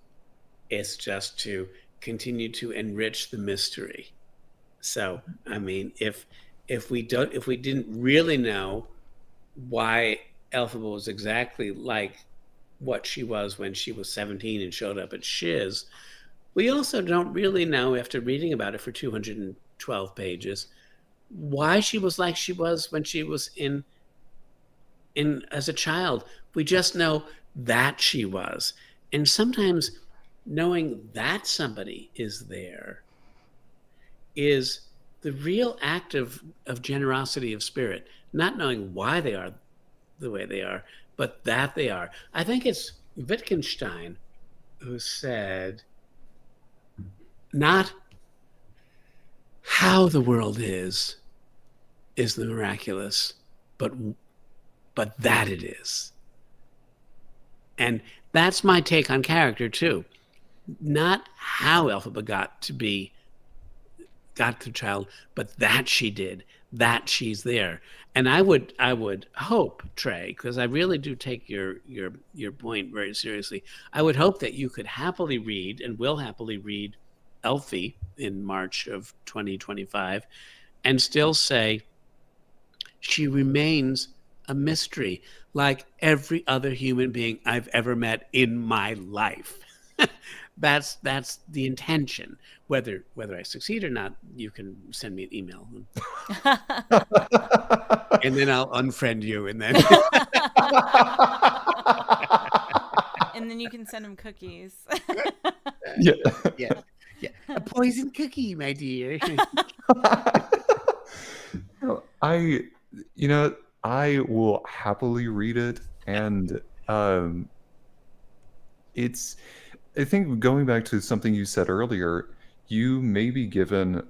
It's just to continue to enrich the mystery. So, I mean, if we didn't really know why Elphaba was exactly like what she was when she was 17 and showed up at Shiz, we also don't really know, after reading about it for 212 pages, why she was like she was when she was in as a child. We just know that she was. And sometimes knowing that somebody is there is the real act of generosity of spirit, not knowing why they are the way they are, but that they are. I think it's Wittgenstein who said, not how the world is the miraculous, but that it is. And that's my take on character too. Not how Elphaba got to the child, but that she did, that she's there. And I would hope, Trey, because I really do take your point very seriously. I would hope that you could happily read and will happily read Elfie in March of 2025 and still say she remains a mystery like every other human being I've ever met in my life. That's the intention. Whether I succeed or not, you can send me an email, and then I'll unfriend you, and then And then you can send him cookies. Yeah. yeah, a poison cookie, my dear. I, you know, I will happily read it, and it's. I think going back to something you said earlier, you may be given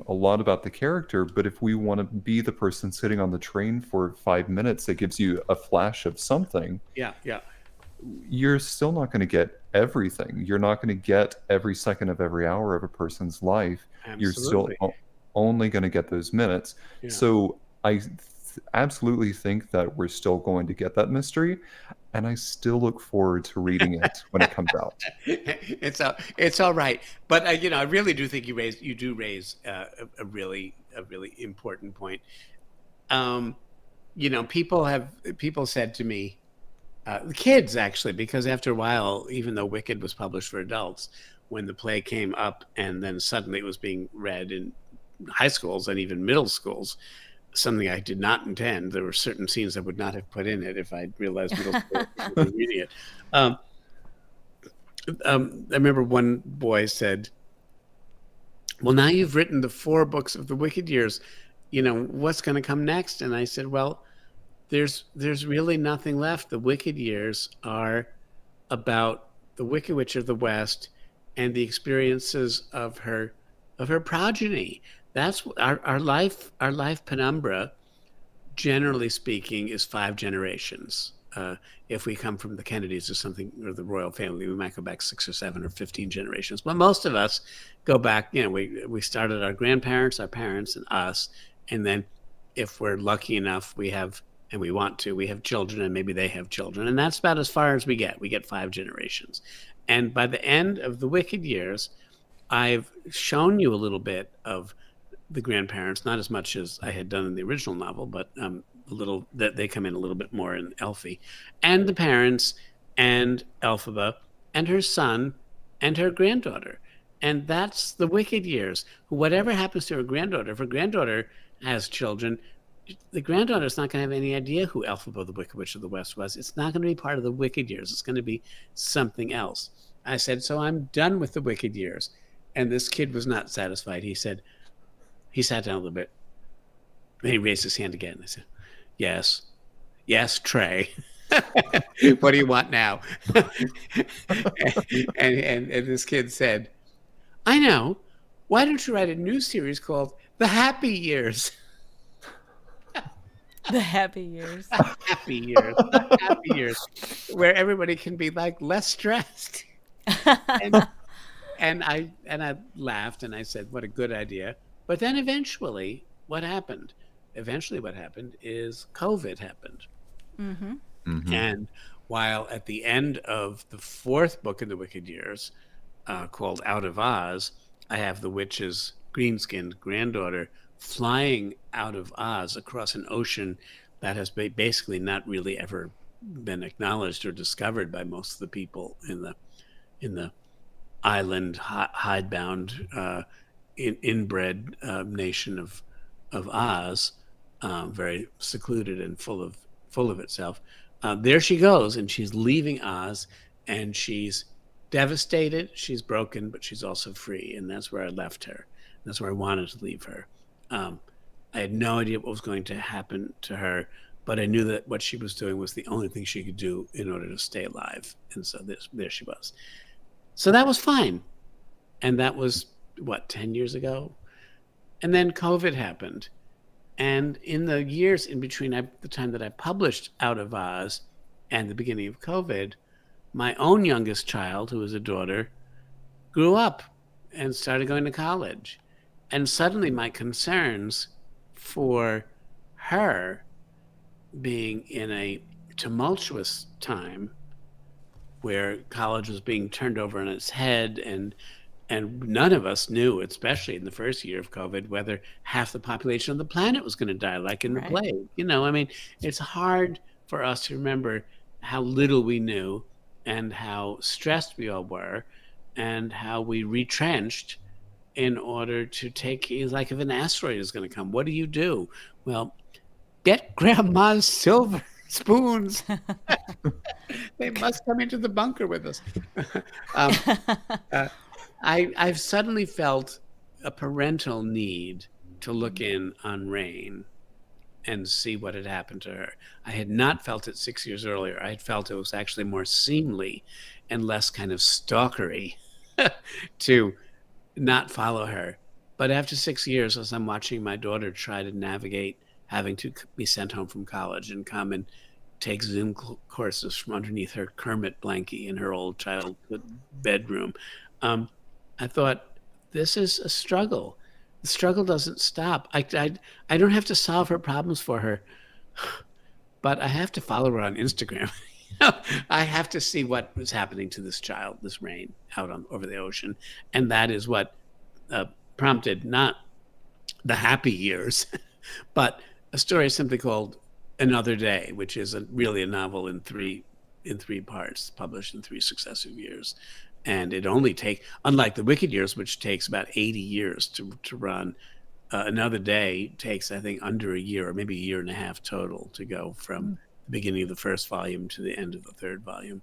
a lot about the character, but if we want to be the person sitting on the train for 5 minutes that gives you a flash of something, Yeah. you're still not going to get everything. You're not going to get every second of every hour of a person's life. You're still Absolutely. only going to get those minutes. Yeah. So I absolutely think that we're still going to get that mystery, and I still look forward to reading it when it comes out. It's all right, but I really do think you do raise a really important point. People said to me, the kids actually, because after a while, even though Wicked was published for adults, when the play came up and then suddenly it was being read in high schools and even middle schools, something I did not intend. There were certain scenes I would not have put in it if I'd realized middle school was reading it. I remember one boy said, well, now you've written the 4 books of the Wicked Years, what's going to come next? And I said, well, there's really nothing left. The Wicked Years are about the Wicked Witch of the West and the experiences of her progeny. That's our life penumbra, generally speaking, is 5 generations. If we come from the Kennedys or something, or the royal family, we might go back 6 or 7 or 15 generations. But most of us go back, we started our grandparents, our parents, and us. And then if we're lucky enough, we have children, and maybe they have children. And that's about as far as we get. We get 5 generations. And by the end of the Wicked Years, I've shown you a little bit of the grandparents, not as much as I had done in the original novel, but a little that they come in a little bit more in Elfie, and the parents, and Elphaba, and her son, and her granddaughter. And that's the Wicked Years. Whatever happens to her granddaughter, if her granddaughter has children, the granddaughter's not going to have any idea who Elphaba, the Wicked Witch of the West, was. It's not going to be part of the Wicked Years. It's going to be something else. I said, so I'm done with the Wicked Years. And this kid was not satisfied. He sat down a little bit, and he raised his hand again. I said, yes, Trey. What do you want now? and this kid said, I know. Why don't you write a new series called The Happy Years? The Happy Years. Happy Years. The Happy Years, where everybody can be like less stressed. And I laughed, and I said, what a good idea. But then eventually what happened is COVID happened. Mm-hmm. Mm-hmm. And while at the end of the 4th book in the Wicked Years, called Out of Oz, I have the witch's green-skinned granddaughter flying out of Oz across an ocean that has basically not really ever been acknowledged or discovered by most of the people in the island hidebound inbred nation of Oz, very secluded and full of itself. There she goes, and she's leaving Oz, and she's devastated, she's broken, but she's also free. And that's where I left her. That's where I wanted to leave her. I had no idea what was going to happen to her, but I knew that what she was doing was the only thing she could do in order to stay alive. And so there she was. So that was fine. And that was, 10 years ago? And then COVID happened. And in the years in between the time that I published Out of Oz and the beginning of COVID, my own youngest child, who was a daughter, grew up and started going to college. And suddenly my concerns for her being in a tumultuous time where college was being turned over on its head, and And none of us knew, especially in the first year of COVID, whether half the population of the planet was going to die, like in the Right. plague. I mean, it's hard for us to remember how little we knew and how stressed we all were and how we retrenched in order to take, like, if an asteroid is going to come, what do you do? Well, get grandma's silver spoons. They must come into the bunker with us. um, I've suddenly felt a parental need to look in on Rain and see what had happened to her. I had not felt it 6 years earlier. I had felt it was actually more seemly and less kind of stalkery to not follow her. But after 6 years, as I'm watching my daughter try to navigate having to be sent home from college and come and take Zoom courses from underneath her Kermit blankie in her old childhood bedroom, I thought, this is a struggle. The struggle doesn't stop. I don't have to solve her problems for her, but I have to follow her on Instagram. I have to see what was happening to this child, this Rain, out over the ocean. And that is what prompted not the happy years, but a story simply called Another Day, which is really a novel in three parts, published in 3 successive years. And it only unlike the Wicked Years, which takes about 80 years to run, Another Day takes, I think, under a year, or maybe a year and a half total, to go from the beginning of the first volume to the end of the third volume.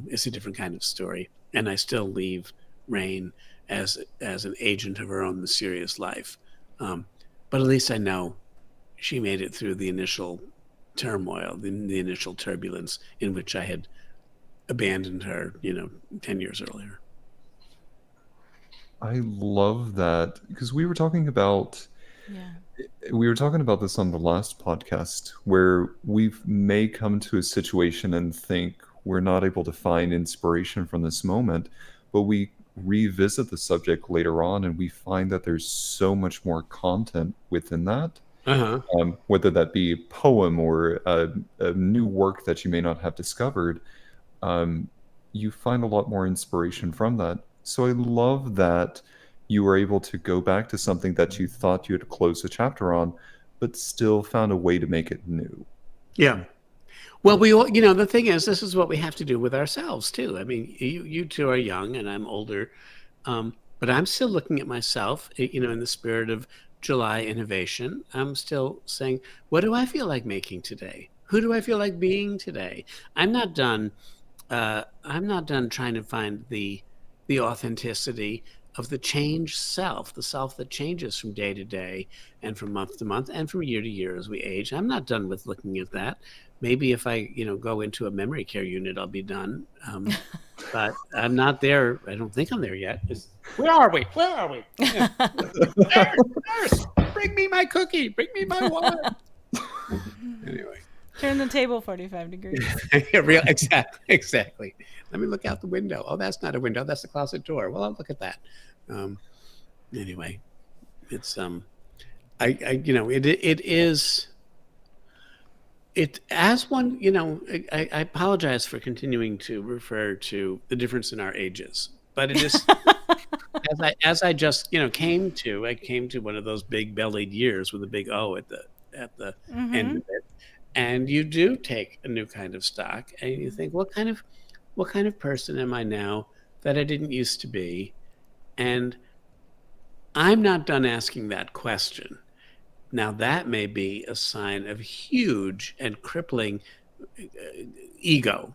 It's a different kind of story. And I still leave Rain as an agent of her own mysterious life. But at least I know she made it through the initial turmoil, the initial turbulence in which I had abandoned her, 10 years earlier. I love that, because we were talking about this on the last podcast, where we may come to a situation and think we're not able to find inspiration from this moment, but we revisit the subject later on and we find that there's so much more content within that. Whether that be a poem or a new work that you may not have discovered, you find a lot more inspiration from that. So I love that you were able to go back to something that you thought you had closed a chapter on, but still found a way to make it new. Yeah. Well, we all, the thing is, this is what we have to do with ourselves too. I mean, you two are young and I'm older, but I'm still looking at myself, in the spirit of July innovation. I'm still saying, what do I feel like making today? Who do I feel like being today? I'm not done trying to find the authenticity of the changed self, the self that changes from day to day and from month to month and from year to year as we age. I'm not done with looking at that. Maybe if I, go into a memory care unit, I'll be done. But I'm not there. I don't think I'm there yet. Where are we? Nurse, bring me my cookie. Bring me my water. Anyway. Turn the table 45 degrees. Exactly. Let me look out the window. Oh, that's not a window. That's the closet door. Well, I'll look at that. Anyway, it's it is. It, as one, I apologize for continuing to refer to the difference in our ages, but it is as I just came to one of those big bellied years with a big O at the end of it. And you do take a new kind of stock and you think, what kind of person am I now that I didn't used to be? And I'm not done asking that question. Now, that may be a sign of huge and crippling ego,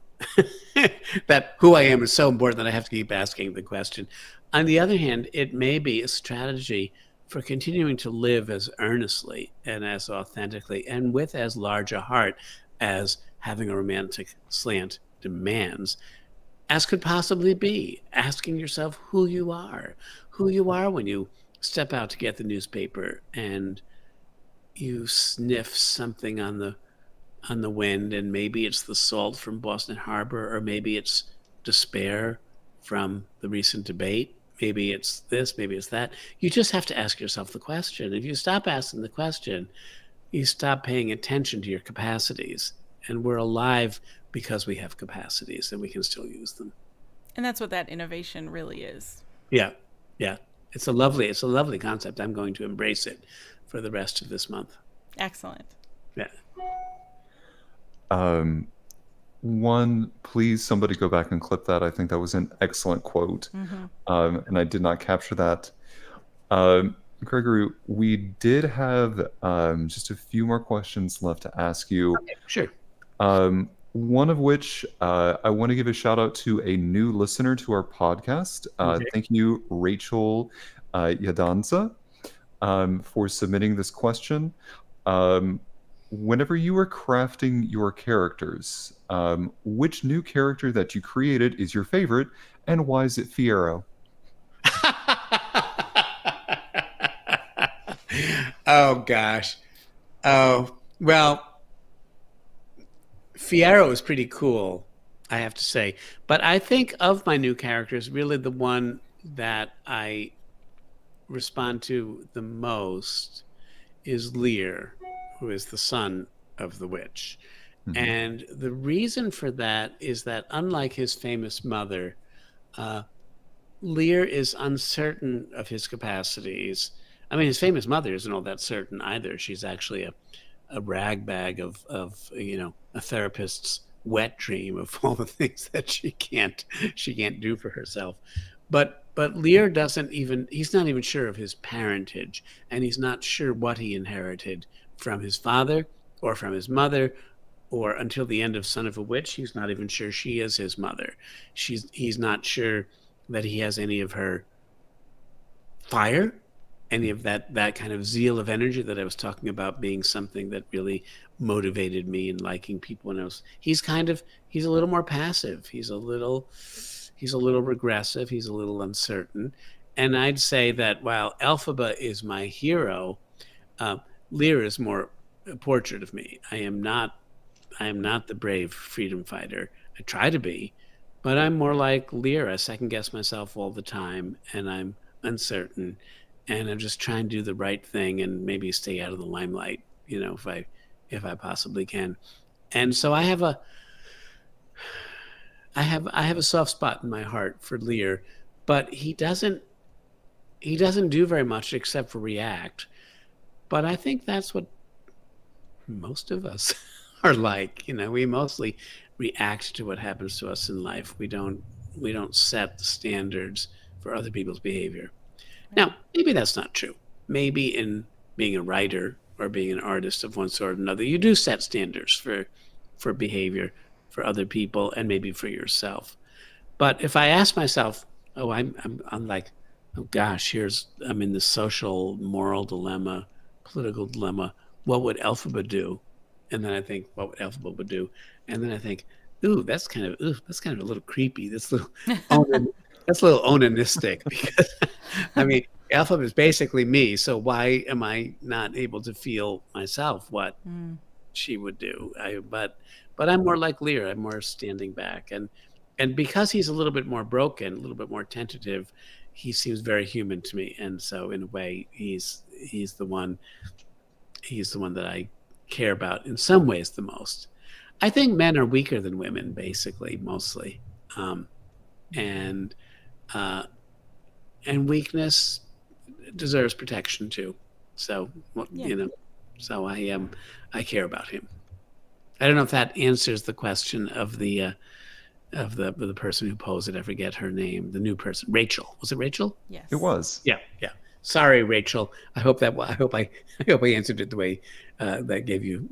that who I am is so important that I have to keep asking the question. On the other hand, it may be a strategy for continuing to live as earnestly and as authentically and with as large a heart as having a romantic slant demands, as could possibly be. Asking yourself who you are when you step out to get the newspaper and you sniff something on the wind, and maybe it's the salt from Boston Harbor, or maybe it's despair from the recent debate. Maybe it's this, maybe it's that. You just have to ask yourself the question. If you stop asking the question, you stop paying attention to your capacities. And we're alive because we have capacities and we can still use them. And that's what that innovation really is. Yeah. Yeah. It's a lovely concept. I'm going to embrace it for the rest of this month. Excellent. Yeah. One, please, somebody go back and clip that. I think that was an excellent quote, and I did not capture that. Gregory, we did have just a few more questions left to ask you. Okay, sure. One of which I want to give a shout out to a new listener to our podcast. Okay. Thank you, Rachel Yadanza, for submitting this question. Whenever you were crafting your characters, which new character that you created is your favorite, and why is it Fiero? Oh gosh. Oh well, Fiero is pretty cool, I have to say. But I think of my new characters, really the one that I respond to the most is Lear, who is the son of the witch. And the reason for that is that, unlike his famous mother, Lear is uncertain of his capacities. I mean, his famous mother isn't all that certain either. She's actually a ragbag of a therapist's wet dream of all the things that she can't do for herself. But Lear he's not even sure of his parentage, and he's not sure what he inherited from his father or from his mother, or until the end of Son of a Witch, he's not even sure she is his mother. He's not sure that he has any of her fire, any of that kind of zeal of energy that I was talking about being something that really motivated me in liking people. And he's a little more passive. He's a little regressive. He's a little uncertain. And I'd say that while Elphaba is my hero, Lear is more a portrait of me. I am not the brave freedom fighter. I try to be, but I'm more like Lear. I second guess myself all the time, and I'm uncertain, and I'm just trying to do the right thing and maybe stay out of the limelight, if I possibly can. And so I have a soft spot in my heart for Lear, but he doesn't do very much except for react. But I think that's what most of us are like. We mostly react to what happens to us in life. We don't set the standards for other people's behavior. Now, maybe that's not true. Maybe in being a writer or being an artist of one sort or another, you do set standards for behavior for other people and maybe for yourself. But if I ask myself, I'm like, oh gosh, I'm in this social, moral dilemma, political dilemma. What would Elphaba do? And then I think, what would Elphaba would do? And then I think, that's kind of a little creepy. That's a little onanistic, because I mean, Elphaba is basically me. So why am I not able to feel myself what she would do? But I'm more like Lear. I'm more standing back, and because he's a little bit more broken, a little bit more tentative, he seems very human to me. And so in a way, he's the one that I care about in some ways the most. I think men are weaker than women, basically, mostly, and weakness deserves protection too. So so I care about him. I don't know if that answers the question of the person who posed it. I forget her name. The new person, Rachel. Was it Rachel? Yes, it was. Yeah. Sorry, Rachel. I hope I answered it the way that gave you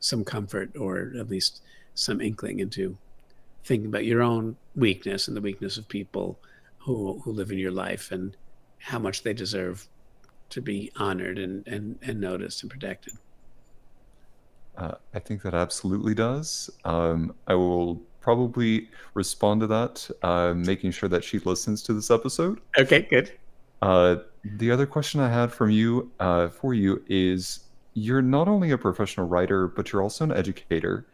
some comfort, or at least some inkling into thinking about your own weakness and the weakness of people who live in your life, and how much they deserve to be honored and noticed and protected. I think that absolutely does. I will probably respond to that, making sure that she listens to this episode. Okay, good. The other question I had for you is, you're not only a professional writer, but you're also an educator.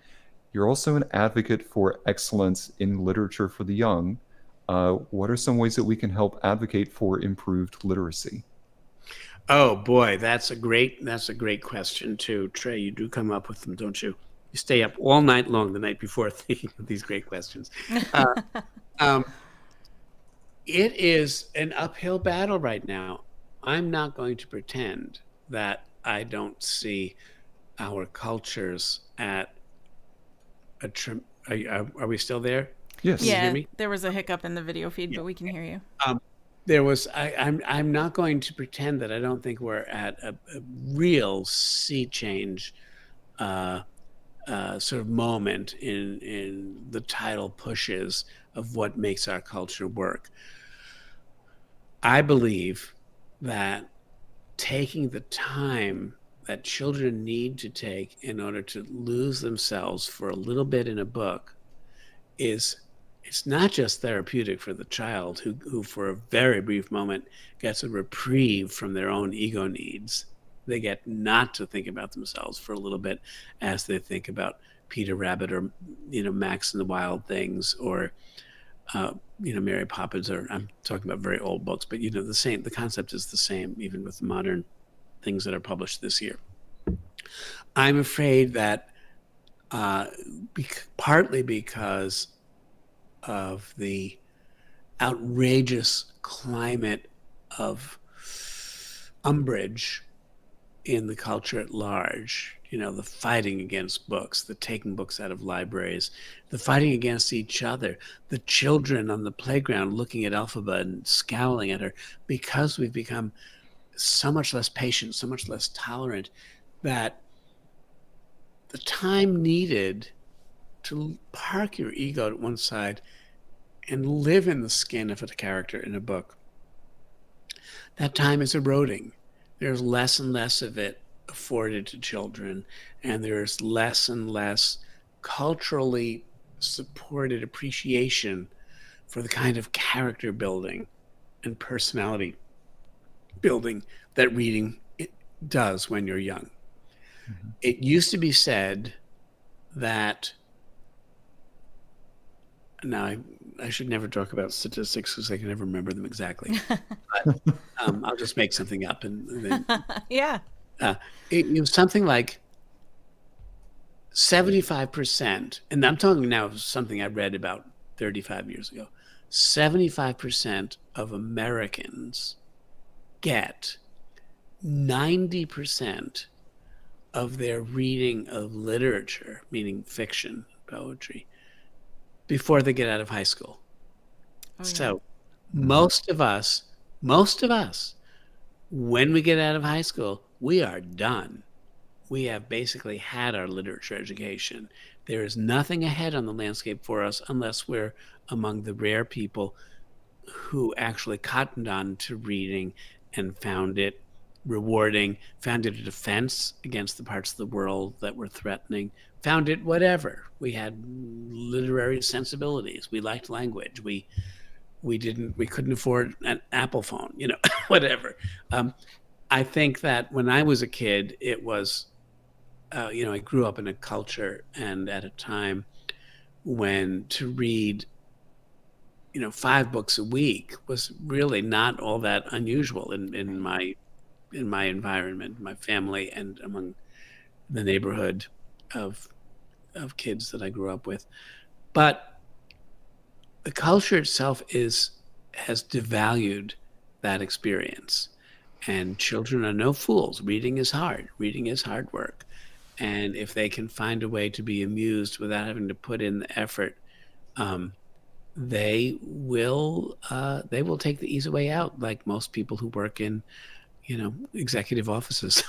You're also an advocate for excellence in literature for the young. What are some ways that we can help advocate for improved literacy? Oh boy, that's a great question too, Trey. You do come up with them, don't you? You stay up all night long the night before thinking of these great questions. It is an uphill battle right now. I'm not going to pretend that I don't see our cultures at a are we still there? Can you Yes. hear Yeah, me? there was a hiccup in the video feed, Yeah. but we can hear you. Um, I'm not going to pretend that I don't think we're at a real sea change uh, sort of moment in the tidal pushes of what makes our culture work. I believe that taking the time that children need to take in order to lose themselves for a little bit in a book is it's not just therapeutic for the child who for a very brief moment gets a reprieve from their own ego needs. They get not to think about themselves for a little bit as they think about Peter Rabbit or Max and the Wild Things or Mary Poppins, or I'm talking about very old books, but the concept is the same even with the modern things that are published this year. I'm afraid that uh, partly because of the outrageous climate of umbrage in the culture at large, the fighting against books, the taking books out of libraries, the fighting against each other, the children on the playground looking at Elphaba and scowling at her because we've become so much less patient, so much less tolerant, that the time needed to park your ego at one side and live in the skin of a character in a book, that time is eroding. There's less and less of it afforded to children, and there's less and less culturally supported appreciation for the kind of character building and personality building that reading does when you're young. Mm-hmm. It used to be said that now I should never talk about statistics because I can never remember them exactly. But I'll just make something up and then yeah. It was something like 75%, and I'm talking now of something I read about 35 years ago. 75% of Americans get 90% of their reading of literature, meaning fiction, poetry, before they get out of high school. Oh, yeah. So most of us, when we get out of high school, we are done. We have basically had our literature education. There is nothing ahead on the landscape for us unless we're among the rare people who actually cottoned on to reading and found it rewarding, found it a defense against the parts of the world that were threatening, found it whatever. We had literary sensibilities. We liked language. We couldn't afford an Apple phone, whatever. I think that when I was a kid, it was, I grew up in a culture and at a time when to read, 5 books a week was really not all that unusual in my environment, my family, and among the neighborhood of kids that I grew up with. But the culture itself has devalued that experience. And children are no fools. Reading is hard. Reading is hard work. And if they can find a way to be amused without having to put in the effort, they will take the easy way out, like most people who work in executive offices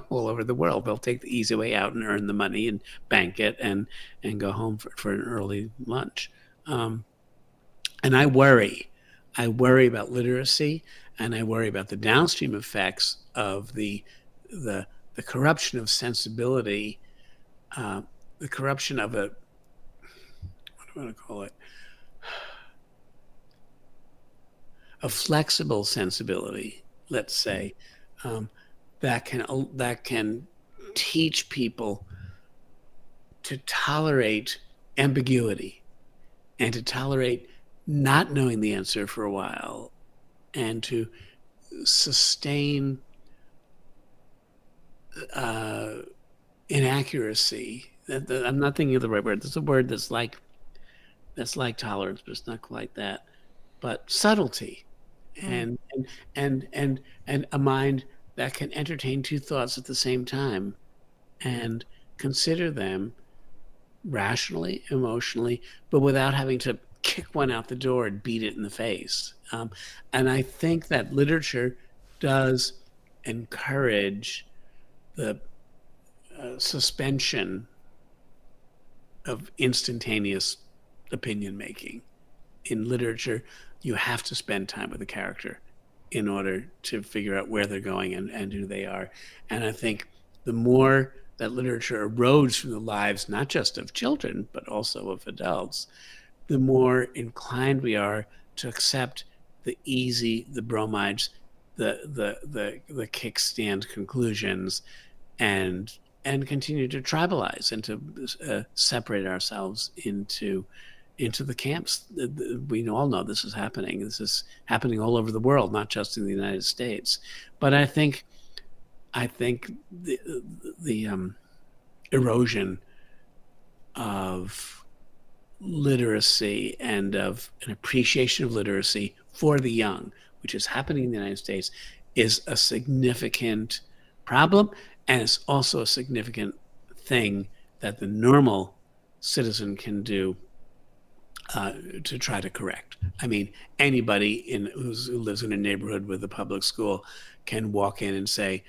all over the world. They'll take the easy way out and earn the money and bank it and go home for an early lunch. And I worry about literacy, and I worry about the downstream effects of the corruption of sensibility, the corruption of what do I want to call it? A flexible sensibility, let's say, that can teach people to tolerate ambiguity and to tolerate not knowing the answer for a while and to sustain inaccuracy. I'm not thinking of the right word. There's a word that's like tolerance, but it's not quite that. but subtlety, and and a mind that can entertain two thoughts at the same time and consider them rationally, emotionally, but without having to kick one out the door and beat it in the face. And I think that literature does encourage the suspension of instantaneous opinion making. In literature, you have to spend time with the character in order to figure out where they're going and who they are. And I think the more that literature erodes from the lives, not just of children, but also of adults, the more inclined we are to accept the easy, the bromides, the kickstand conclusions, and continue to tribalize and to separate ourselves into the camps. We all know this is happening. This is happening all over the world, not just in the United States. But I think the erosion of literacy and of an appreciation of literacy for the young, which is happening in the United States, is a significant problem. And it's also a significant thing that the normal citizen can do to try to correct. I mean, anybody who lives in a neighborhood with a public school can walk in and say,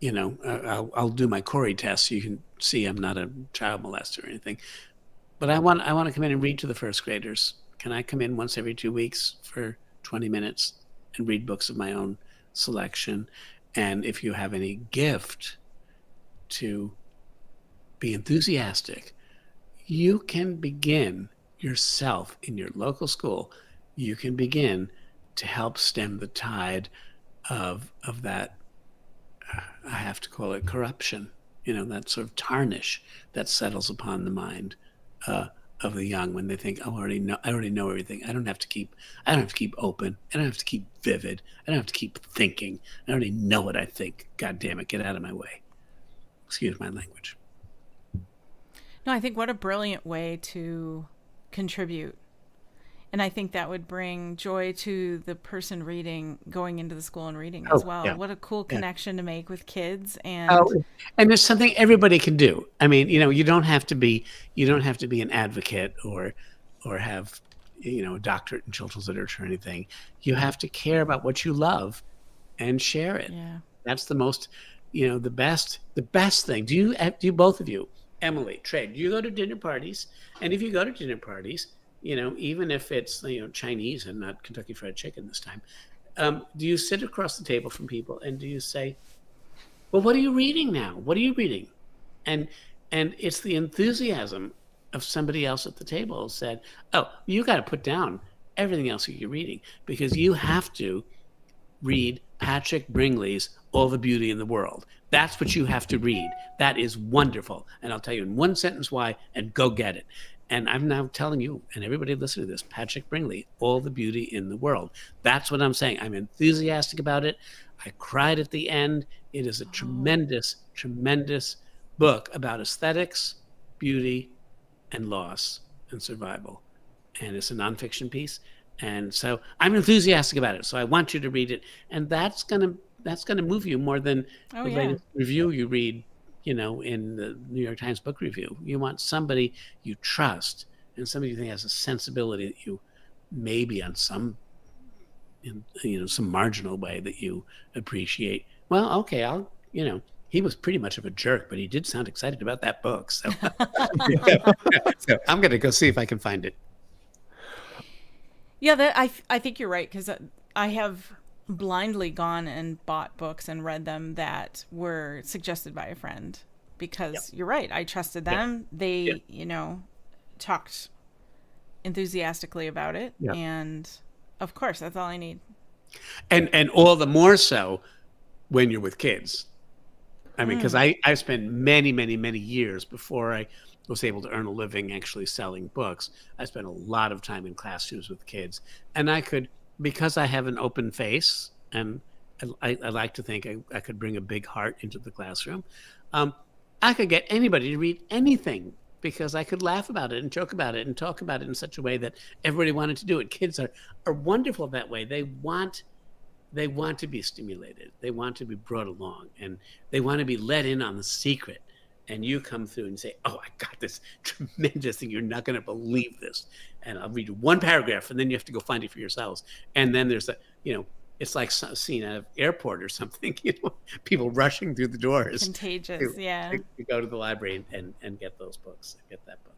I'll do my Corey test so you can see I'm not a child molester or anything. But I want to come in and read to the first graders. Can I come in once every 2 weeks for 20 minutes and read books of my own selection? And if you have any gift to be enthusiastic, you can begin yourself in your local school. You can begin to help stem the tide of that, I have to call it corruption, that sort of tarnish that settles upon the mind of the young when they think, I already know everything. I don't have to keep open. I don't have to keep vivid. I don't have to keep thinking. I already know what I think. God damn it, get out of my way. Excuse my language. No, I think what a brilliant way to contribute. And I think that would bring joy to the person going into the school and reading as well. Yeah. What a cool connection to make with kids. And there's something everybody can do. I mean, you don't have to be an advocate or have, a doctorate in children's literature or anything. You have to care about what you love and share it. Yeah. That's the most, the best thing. Do you both of you, Emily, Trey, do you go to dinner parties? And if you go to dinner parties, even if it's, Chinese and not Kentucky Fried Chicken this time, do you sit across the table from people and do you say, well, what are you reading now? What are you reading? And it's the enthusiasm of somebody else at the table said, oh, you got to put down everything else that you're reading because you have to read Patrick Bringley's All the Beauty in the World. That's what you have to read. That is wonderful. And I'll tell you in one sentence why, and go get it. And I'm now telling you, and everybody listening to this, Patrick Bringley, All the Beauty in the World. That's what I'm saying. I'm enthusiastic about it. I cried at the end. It is a tremendous, tremendous book about aesthetics, beauty, and loss and survival. And it's a nonfiction piece. And so I'm enthusiastic about it. So I want you to read it. And that's gonna move you more than the latest review you read, in the New York Times book review. You want somebody you trust and somebody you think has a sensibility that you maybe on some marginal way that you appreciate. Well, okay, he was pretty much of a jerk, but he did sound excited about that book. So, so I'm going to go see if I can find it. Yeah, I think you're right, because I have blindly gone and bought books and read them that were suggested by a friend because you're right. I trusted them. They, talked enthusiastically about it. And of course, that's all I need. And all the more so when you're with kids. I mean, because I spent many, many, many years before I was able to earn a living actually selling books. I spent a lot of time in classrooms with kids, and I could, because I have an open face and I like to think I could bring a big heart into the classroom, I could get anybody to read anything because I could laugh about it and joke about it and talk about it in such a way that everybody wanted to do it. Kids are wonderful that way. They want to be stimulated. They want to be brought along, and they want to be let in on the secret. And you come through and say, "Oh, I got this tremendous thing. You're not going to believe this." And I'll read you one paragraph, and then you have to go find it for yourselves. And then there's it's like a scene at an airport or something, people rushing through the doors. Contagious, yeah. To go to the library and get those books, get that book.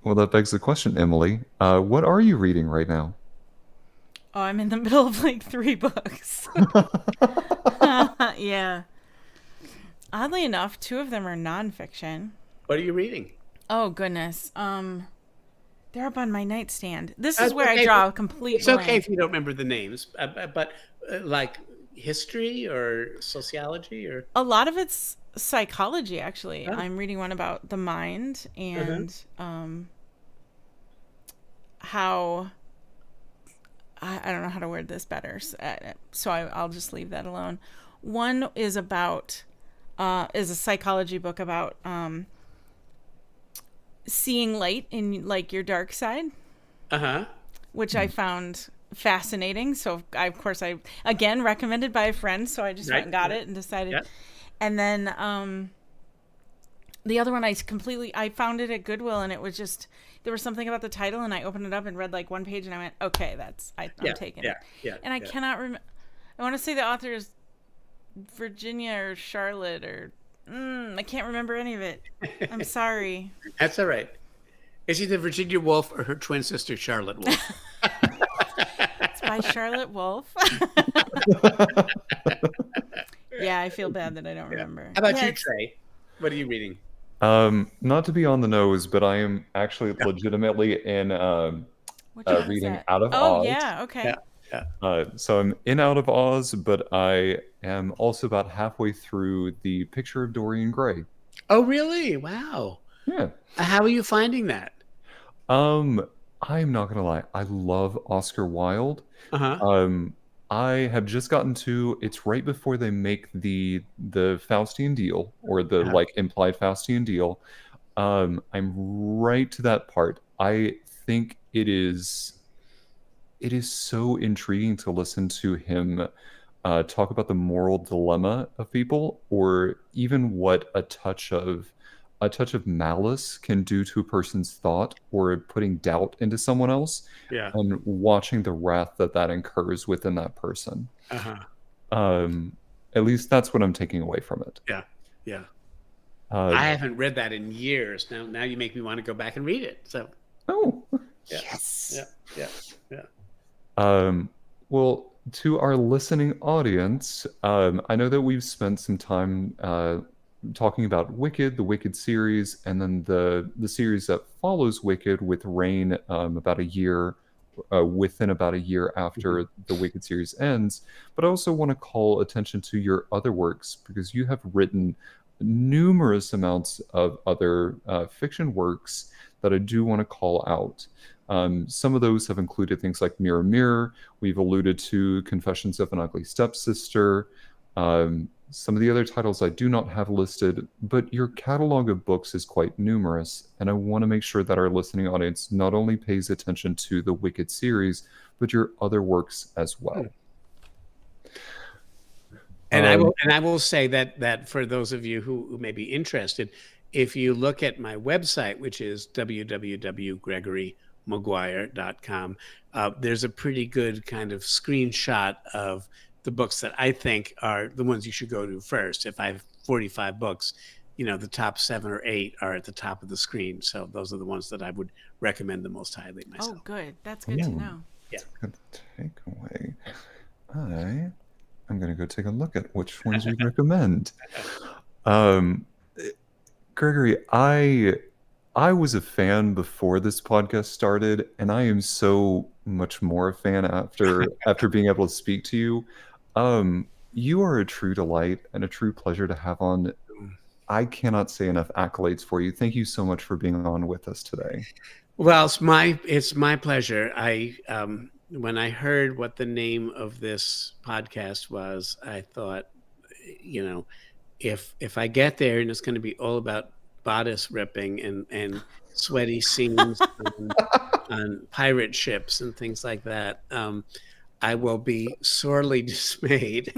Well, that begs the question, Emily. What are you reading right now? Oh, I'm in the middle of like 3 books. Yeah. Oddly enough, 2 of them are nonfiction. What are you reading? Oh, goodness. They're up on my nightstand. This is where I draw a complete It's blank. okay if you don't remember the names, but like history or sociology or... A lot of it's psychology, actually. Oh. I'm reading one about the mind and how... I don't know how to word this better, so I'll just leave that alone. One is about... is a psychology book about seeing light in like your dark side, which I found fascinating. So I again recommended by a friend, so I just went and got it and decided. Yep. And then the other one I found it at Goodwill, and it was just, there was something about the title, and I opened it up and read like one page, and I went, okay, I'm taking it. And I cannot remember. I want to say the author is Virginia or Charlotte or I can't remember any of it. I'm sorry. That's all right. Is either Virginia Woolf or her twin sister Charlotte Woolf? It's by Charlotte Woolf. Yeah, I feel bad that I don't remember. How about you, Trey? What are you reading? Not to be on the nose, but I am actually legitimately in reading Out of Oz. Oh, yeah, okay. Yeah. So I'm in Out of Oz, but I am also about halfway through The Picture of Dorian Gray. Oh, really? Wow. Yeah. How are you finding that? I'm not gonna lie, I love Oscar Wilde. I have just gotten to, it's right before they make the Faustian deal, or the like implied Faustian deal. I'm right to that part. I think it is so intriguing to listen to him talk about the moral dilemma of people, or even what a touch of malice can do to a person's thought, or putting doubt into someone else, and watching the wrath that incurs within that person. At least that's what I'm taking away from it. Yeah. I haven't read that in years. Now you make me want to go back and read it. So. Oh. Yes. Yeah. Well, to our listening audience, I know that we've spent some time talking about Wicked, the Wicked series, and then the series that follows Wicked with Reign within about a year after the Wicked series ends. But I also want to call attention to your other works, because you have written numerous amounts of other fiction works that I do want to call out. Some of those have included things like Mirror Mirror. We've alluded to Confessions of an Ugly Stepsister. Some of the other titles I do not have listed, but your catalog of books is quite numerous, and I want to make sure that our listening audience not only pays attention to the Wicked series, but your other works as well. And I will say that for those of you who may be interested, if you look at my website, which is www.gregorymaguire.com, there's a pretty good kind of screenshot of the books that I think are the ones you should go to first. If I have 45 books, the top 7 or 8 are at the top of the screen. So those are the ones that I would recommend the most highly myself. Oh, good. That's good to know. Yeah. Good takeaway. I'm going to go take a look at which ones you recommend. Gregory, I was a fan before this podcast started, and I am so much more a fan after being able to speak to you. You are a true delight and a true pleasure to have on. I cannot say enough accolades for you. Thank you so much for being on with us today. Well, it's my pleasure. When I heard what the name of this podcast was, I thought, if I get there and it's going to be all about bodice ripping and sweaty scenes on pirate ships and things like that, I will be sorely dismayed.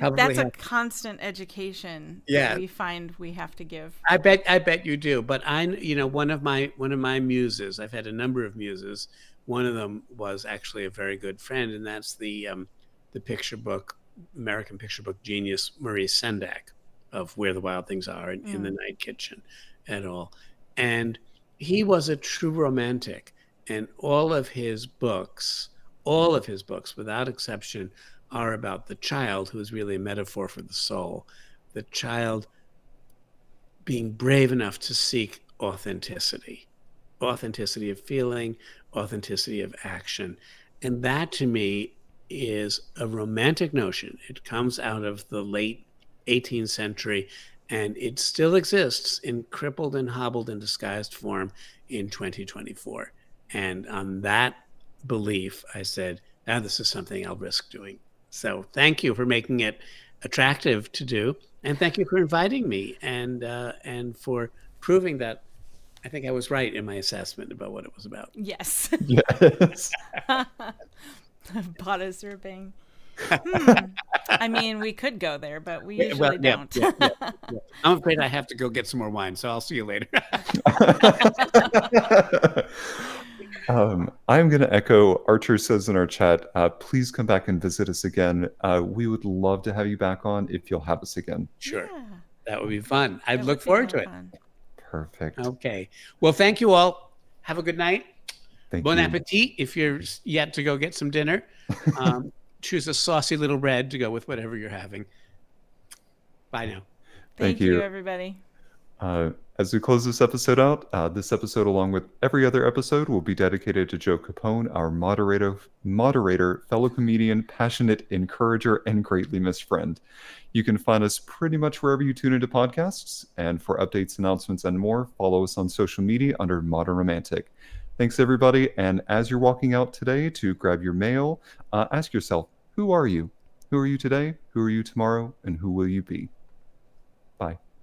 That's a constant education that we find we have to give. I bet you do. But one of my muses, I've had a number of muses. One of them was actually a very good friend, and that's the American picture book genius Maurice Sendak of Where the Wild Things Are and In the Night Kitchen and all. And he was a true romantic, and all of his books, without exception, are about the child, who is really a metaphor for the soul, the child being brave enough to seek authenticity of feeling, authenticity of action. And that to me is a romantic notion. It comes out of the late 18th century, and it still exists in crippled and hobbled and disguised form in 2024. And on that belief, I said, this is something I'll risk doing. So thank you for making it attractive to do. And thank you for inviting me and for proving that I think I was right in my assessment about what it was about. Yes. Yes. Bodice ripping. I mean, we could go there, but we usually don't. I'm afraid I have to go get some more wine, so I'll see you later. I'm going to echo Archer says in our chat, please come back and visit us again. We would love to have you back on if you'll have us again. Sure. Yeah. That would be fun. I'd look forward to it. Fun. Perfect. Okay. Well, thank you all. Have a good night. Bon you. appetit if you're yet to go get some dinner. Choose a saucy little bread to go with whatever you're having. Bye now. Thank you, everybody. As we close this episode out, this episode, along with every other episode, will be dedicated to Joe Capone, our moderator, fellow comedian, passionate encourager, and greatly missed friend. You can find us pretty much wherever you tune into podcasts. And for updates, announcements, and more, follow us on social media under Modern Romantic. Thanks, everybody. And as you're walking out today to grab your mail, ask yourself, who are you? Who are you today? Who are you tomorrow? And who will you be?